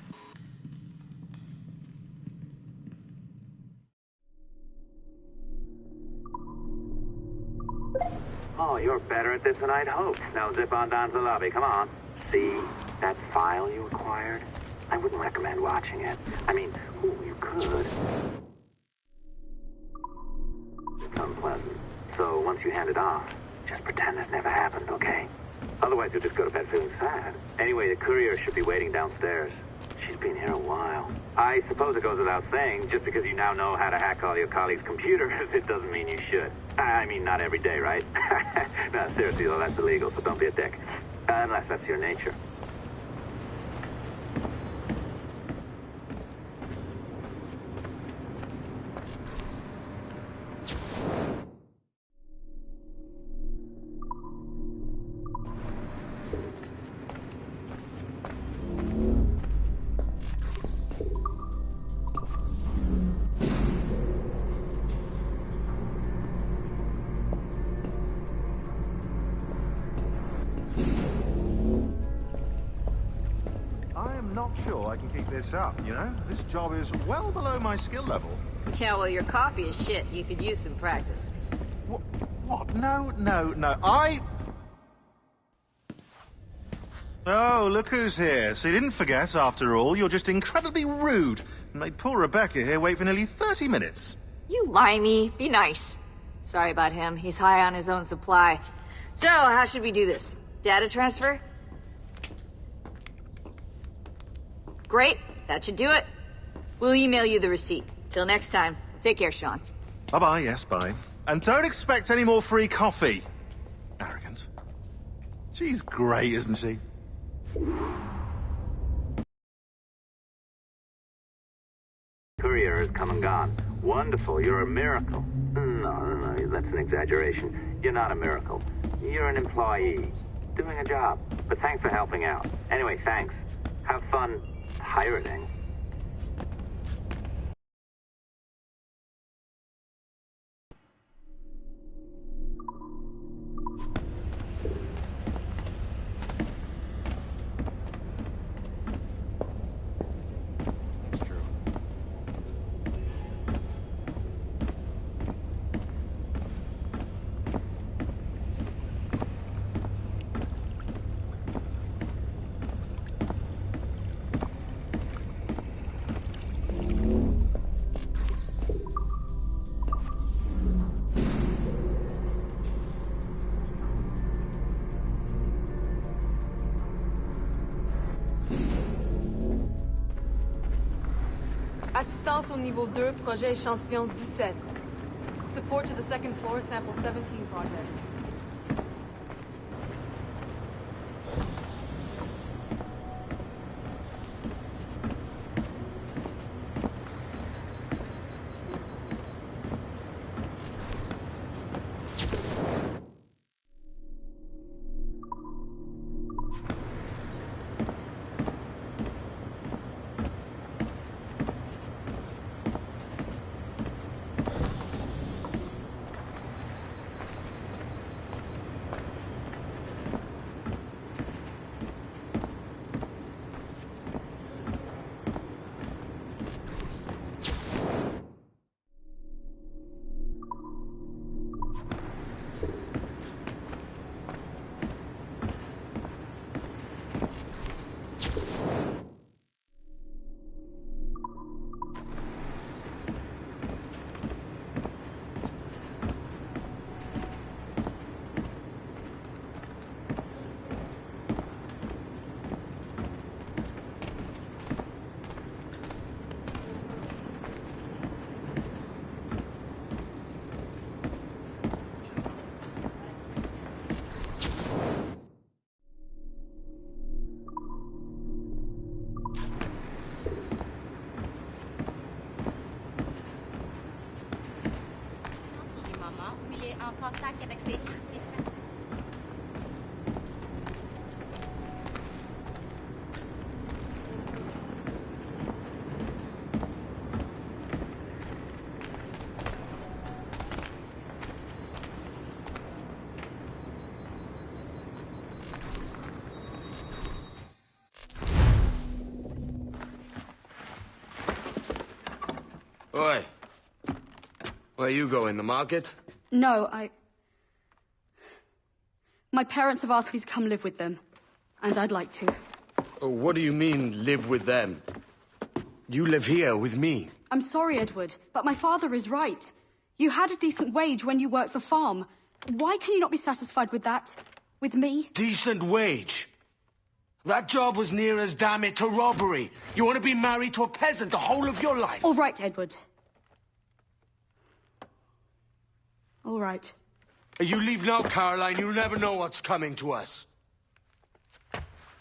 Oh, you're better at this than I'd hoped. Now zip on down to the lobby. Come on. See that file you acquired? I wouldn't recommend watching it. I mean, you could. It's unpleasant. So once you hand it off, just pretend this never happened, okay? Otherwise, you'll just go to bed feeling sad. Anyway, the courier should be waiting downstairs. She's been here a while. I suppose it goes without saying, just because you now know how to hack all your colleagues' computers, it doesn't mean you should. I mean, not every day, right? No, seriously, though, that's illegal, so don't be a dick. Unless that's your nature. Not sure I can keep this up, you know? This job is well below my skill level. Yeah, well, your coffee is shit. You could use some practice. What? No. Oh, look who's here. So you didn't forget, after all. You're just incredibly rude. And made poor Rebecca here wait for nearly 30 minutes. You limey. Be nice. Sorry about him. He's high on his own supply. So, how should we do this? Data transfer? Great. That should do it. We'll email you the receipt. Till next time. Take care, Sean. Bye-bye, yes, bye. And don't expect any more free coffee. Arrogant. She's great, isn't she? Courier has come and gone. Wonderful, you're a miracle. No, that's an exaggeration. You're not a miracle. You're an employee. Doing a job. But thanks for helping out. Anyway, thanks. Have fun pirating. Assistance au niveau 2, projet échantillon 17. Support to the second floor, sample 17 project. contact avec ces artefacts. Oi. Where you going, the market? No, My parents have asked me to come live with them, and I'd like to. Oh, what do you mean, live with them? You live here with me. I'm sorry, Edward, but my father is right. You had a decent wage when you worked the farm. Why can you not be satisfied with that? With me? Decent wage? That job was near as, damn it, to robbery. You want to be married to a peasant the whole of your life? All right, Edward. All right. You leave now, Caroline. You'll never know what's coming to us.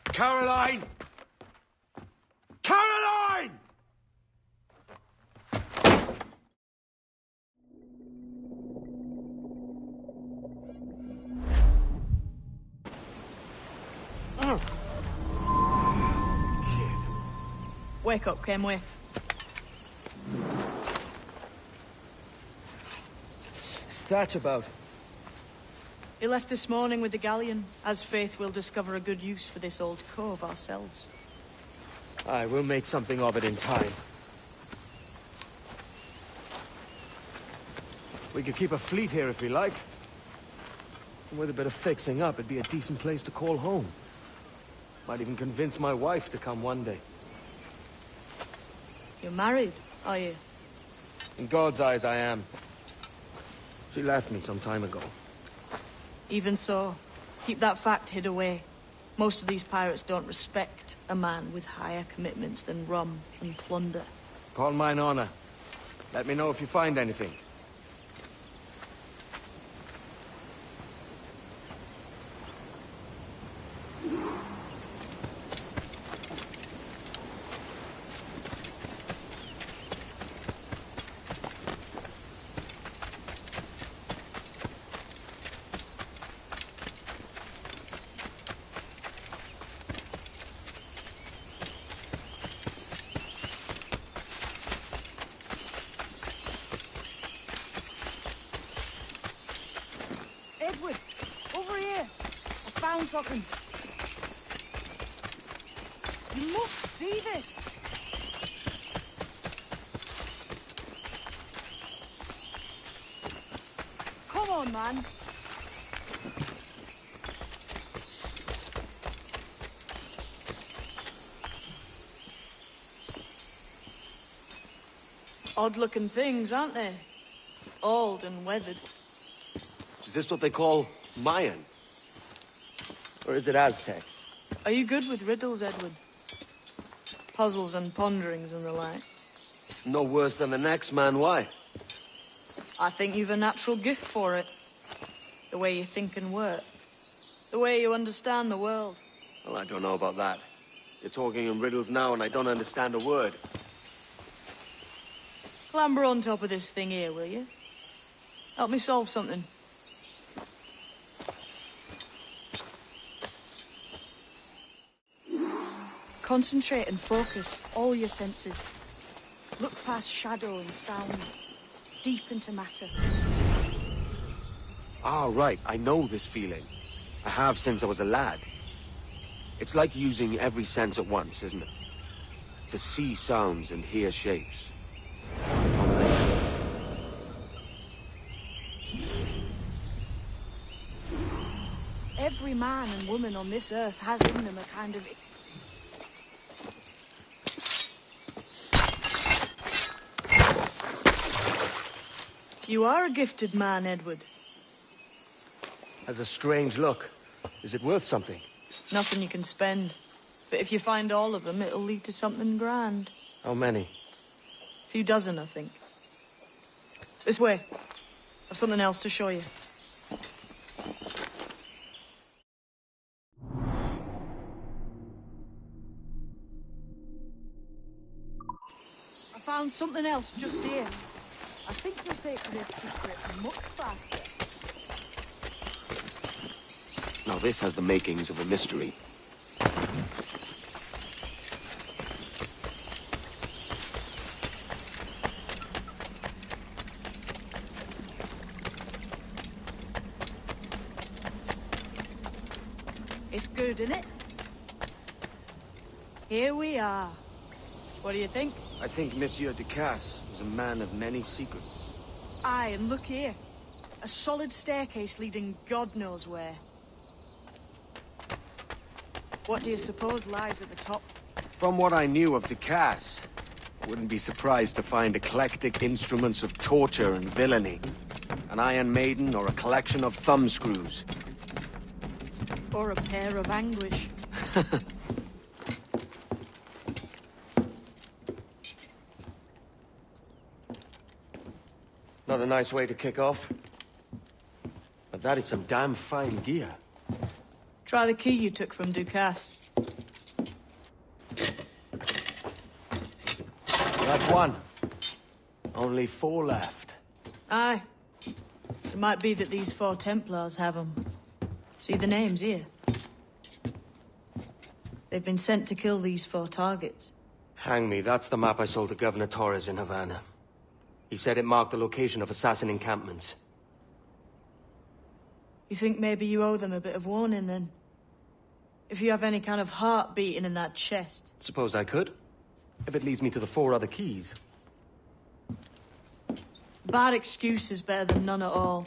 Caroline! Caroline! Wake up, Kenway. What's that about? He left this morning with the galleon. As faith, we'll discover a good use for this old cove ourselves. Aye, we'll make something of it in time. We could keep a fleet here if we like. And with a bit of fixing up, it'd be a decent place to call home. Might even convince my wife to come one day. You're married, are you? In God's eyes, I am. She left me some time ago. Even so, keep that fact hid away. Most of these pirates don't respect a man with higher commitments than rum and plunder. Upon mine honor. Let me know if you find anything. Edward, over here. I found something. You must see this. Come on, man. Odd-looking things, aren't they? Old and weathered. Is this what they call Mayan? Or is it Aztec? Are you good with riddles, Edward? Puzzles and ponderings and the like? No worse than the next man, why? I think you've a natural gift for it. The way you think and work. The way you understand the world. Well, I don't know about that. You're talking in riddles now and I don't understand a word. Clamber on top of this thing here, will you? Help me solve something. Concentrate and focus all your senses. Look past shadow and sound, deep into matter. Ah, right. I know this feeling. I have since I was a lad. It's like using every sense at once, isn't it? To see sounds and hear shapes. Every man and woman on this earth has in them a kind of... You are a gifted man, Edward. Has a strange look. Is it worth something? Nothing you can spend. But if you find all of them, it'll lead to something grand. How many? A few dozen, I think. This way. I've something else to show you. I found something else just here. I think you'll take this secret much faster. Now this has the makings of a mystery. It's good, isn't it? Here we are. What do you think? I think Monsieur Ducasse was a man of many secrets. Aye, and look here. A solid staircase leading God knows where. What do you suppose lies at the top? From what I knew of Ducasse, I wouldn't be surprised to find eclectic instruments of torture and villainy. An Iron Maiden or a collection of thumbscrews. Or a pair of anguish. Not a nice way to kick off. But that is some damn fine gear. Try the key you took from Ducasse. That's one. Only 4 left. Aye. It might be that these 4 Templars have them. See the names here? They've been sent to kill these 4 targets. Hang me, that's the map I sold to Governor Torres in Havana. He said it marked the location of assassin encampments. You think maybe you owe them a bit of warning, then? If you have any kind of heart beating in that chest. Suppose I could? If it leads me to the 4 other keys. Bad excuse is better than none at all.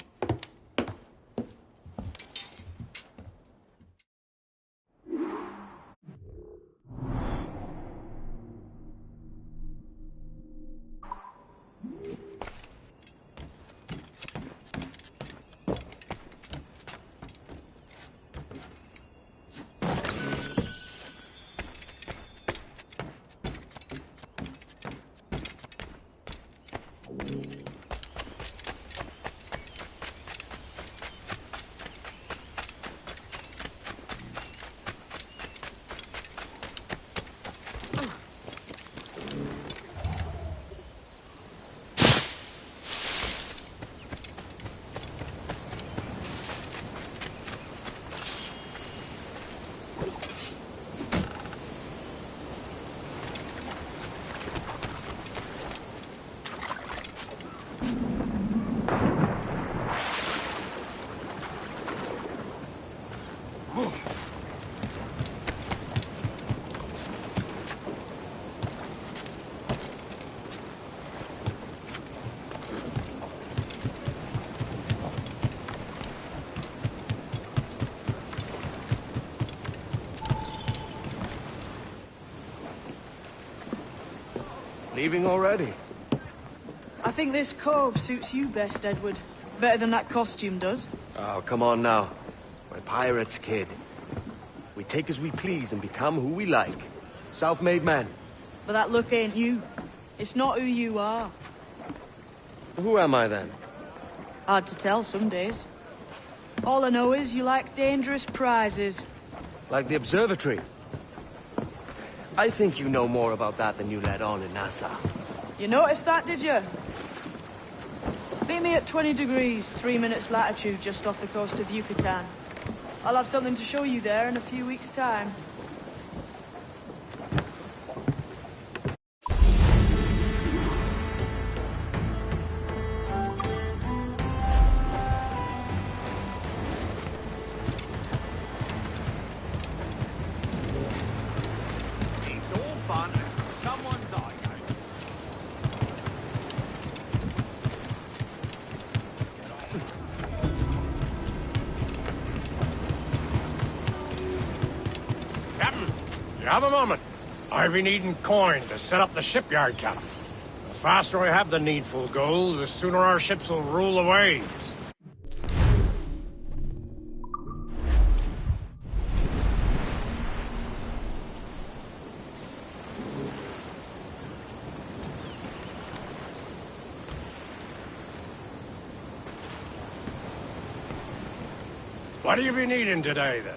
Leaving already? I think this cove suits you best, Edward. Better than that costume does. Oh, come on now. We're pirates, kid. We take as we please and become who we like. Self-made men. But that look ain't you. It's not who you are. Who am I, then? Hard to tell some days. All I know is you like dangerous prizes. Like the observatory. I think you know more about that than you let on in Nassau. You noticed that, did you? Meet me at 20 degrees, 3 minutes latitude, just off the coast of Yucatan. I'll have something to show you there in a few weeks' time. Have a moment. I've been needing coin to set up the shipyard, Captain. The faster I have the needful gold, the sooner our ships will rule the waves. What do you be needing today, then?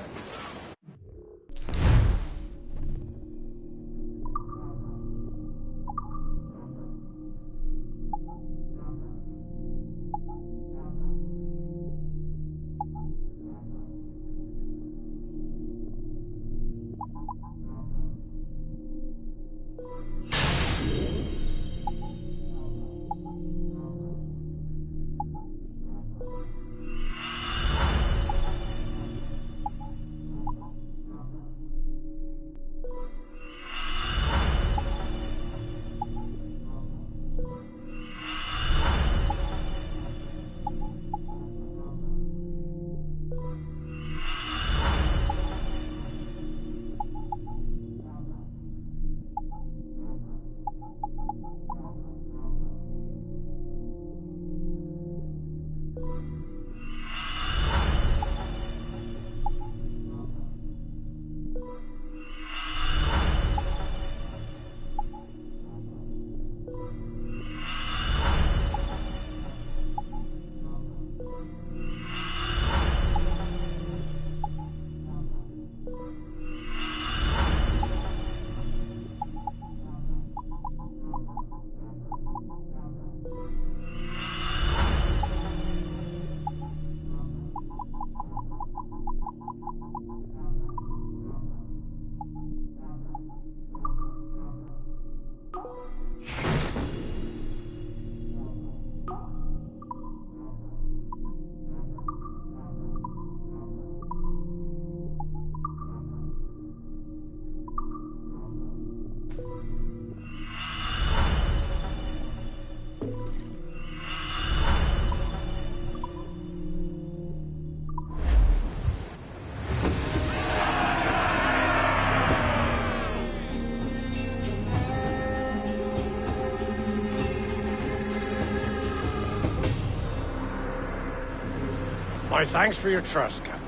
My thanks for your trust, Captain.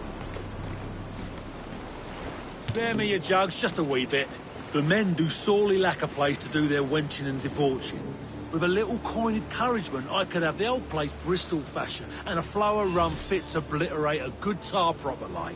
Spare me your jugs, just a wee bit. The men do sorely lack a place to do their wenching and debauching. With a little coin encouragement, I could have the old place Bristol fashion, and a flow of rum fit to obliterate a good tar proper like.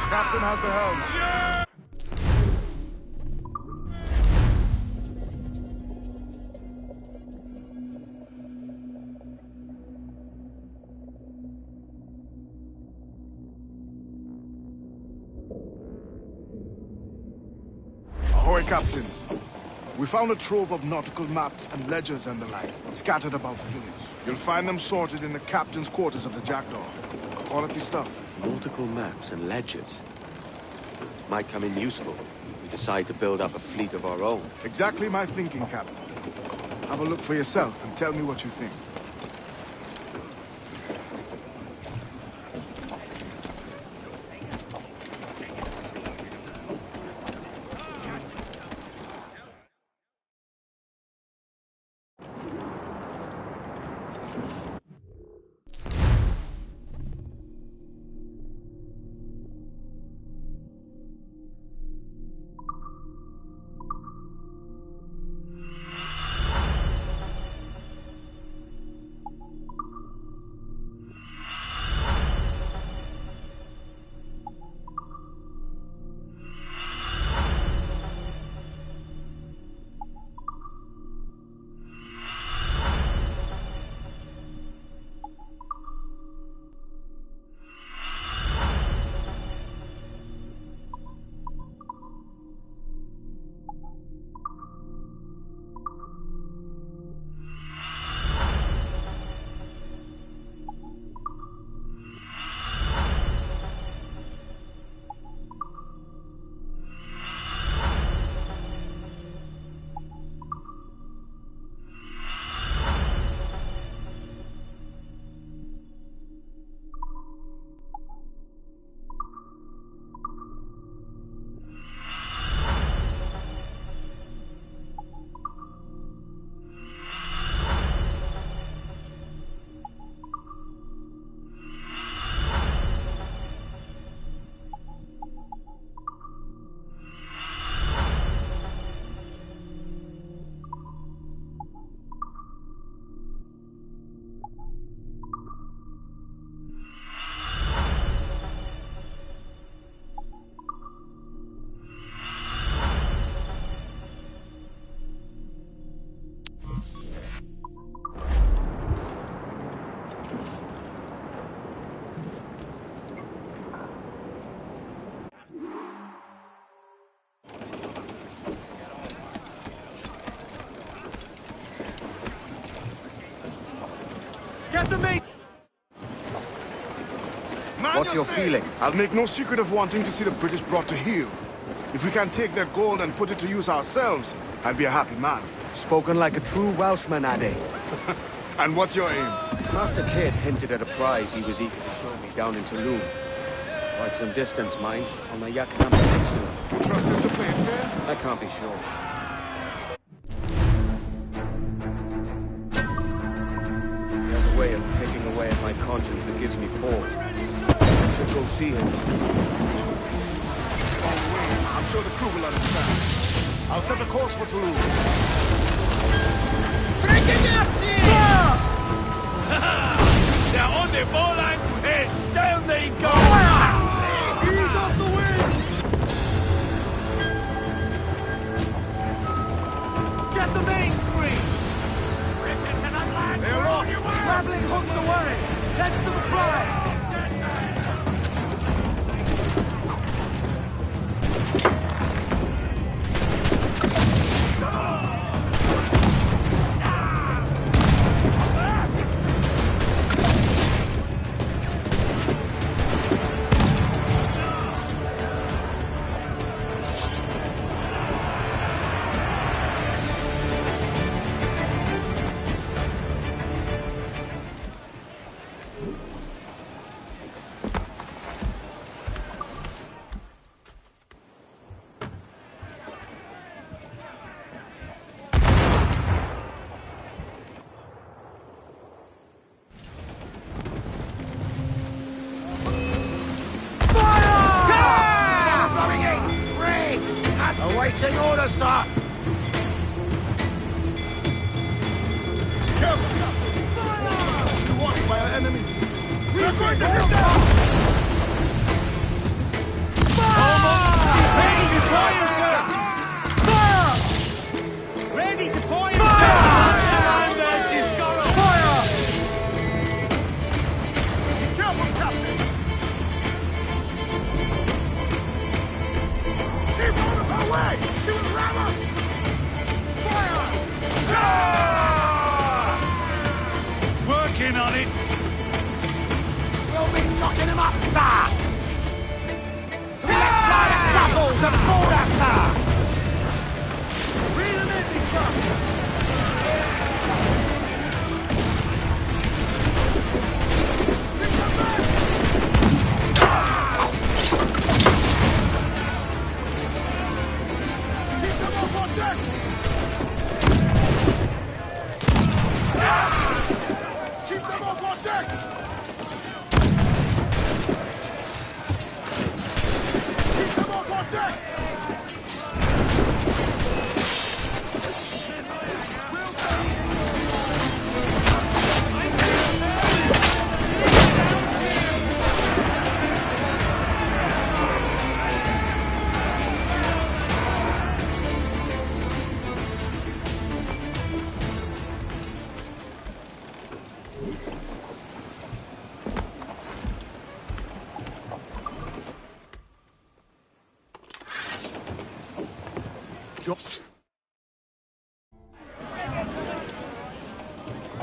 Captain has the helm. Ahoy, Captain. We found a trove of nautical maps and ledgers and the like, scattered about the village. You'll find them sorted in the captain's quarters of the Jackdaw. Quality stuff. Nautical maps and ledgers. Might come in useful if we decide to build up a fleet of our own. Exactly my thinking, Captain. Have a look for yourself and tell me what you think. Get the mate! What's your feeling? I'll make no secret of wanting to see the British brought to heel. If we can take their gold and put it to use ourselves, I'll be a happy man. Spoken like a true Welshman, Ade. And what's your aim? Master Kidd hinted at a prize he was eager to show me down in Tulum. Quite some distance, mind, on the Yucatan Peninsula. You trust him to play it fair? I can't be sure. He has a way of picking away at my conscience that gives me pause. I should go see him soon. I'm sure the crew will understand. I'll set a course for Tulum. Breaking up, they're on the ball line to head. Down they go. Ease off the wind. Get the mains free. They're off. Grappling hooks away. That's to the prize. Awaiting orders, sir! Careful! We're watched by our enemies! We're going to hit them! Ready to fire, sir! Fire! Ready to fire! Fire! Fire! Be careful, Captain! Keep out of her way! She will ram us! Fire! Working on it! We'll be knocking him up, sir! To the left side of Knuckles and border, sir! Reel him in, big truck! Keep them off on deck! Keep them off on deck! Keep them off on deck!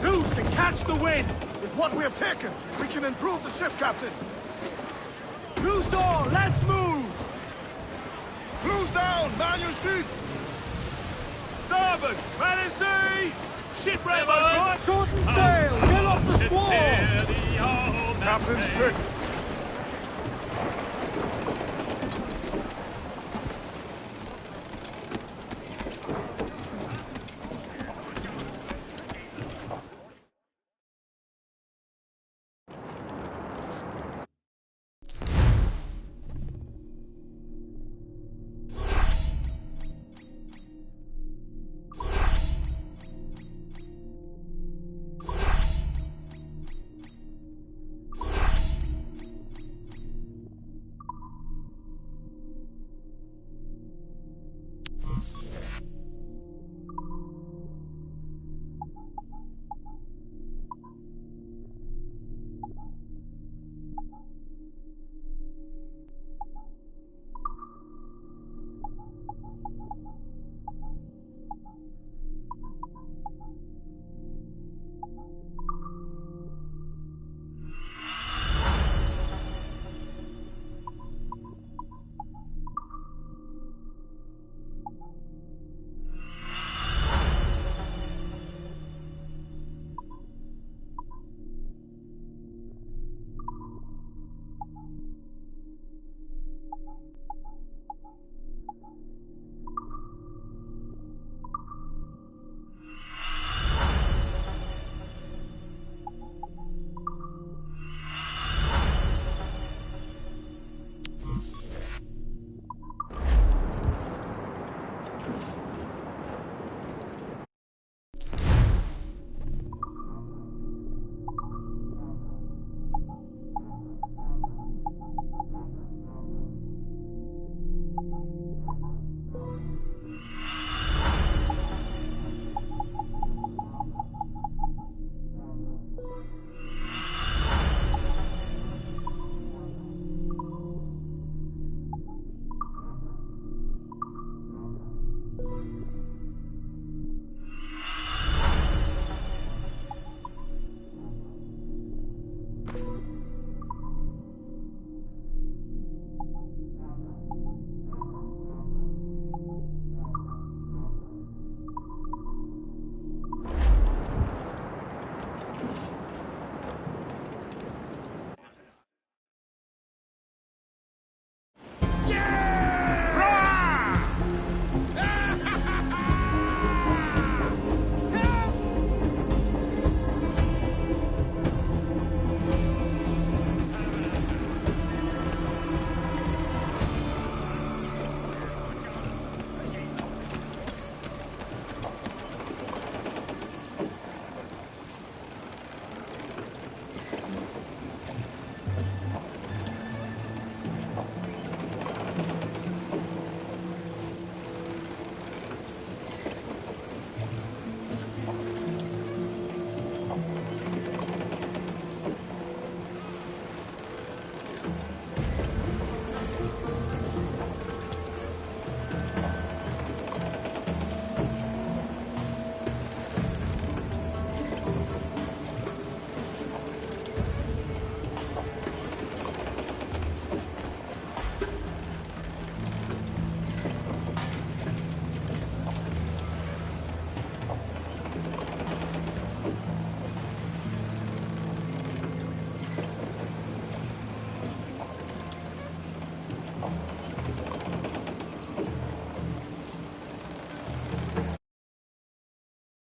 Who's to catch the wind? With what we have taken, we can improve the ship, Captain! Loose all, let's move! Cruise down! Man your sheets! Starboard! Ready, sea! Ship ready, boys. right? Short and sail! Get off the squall! Captain's trick!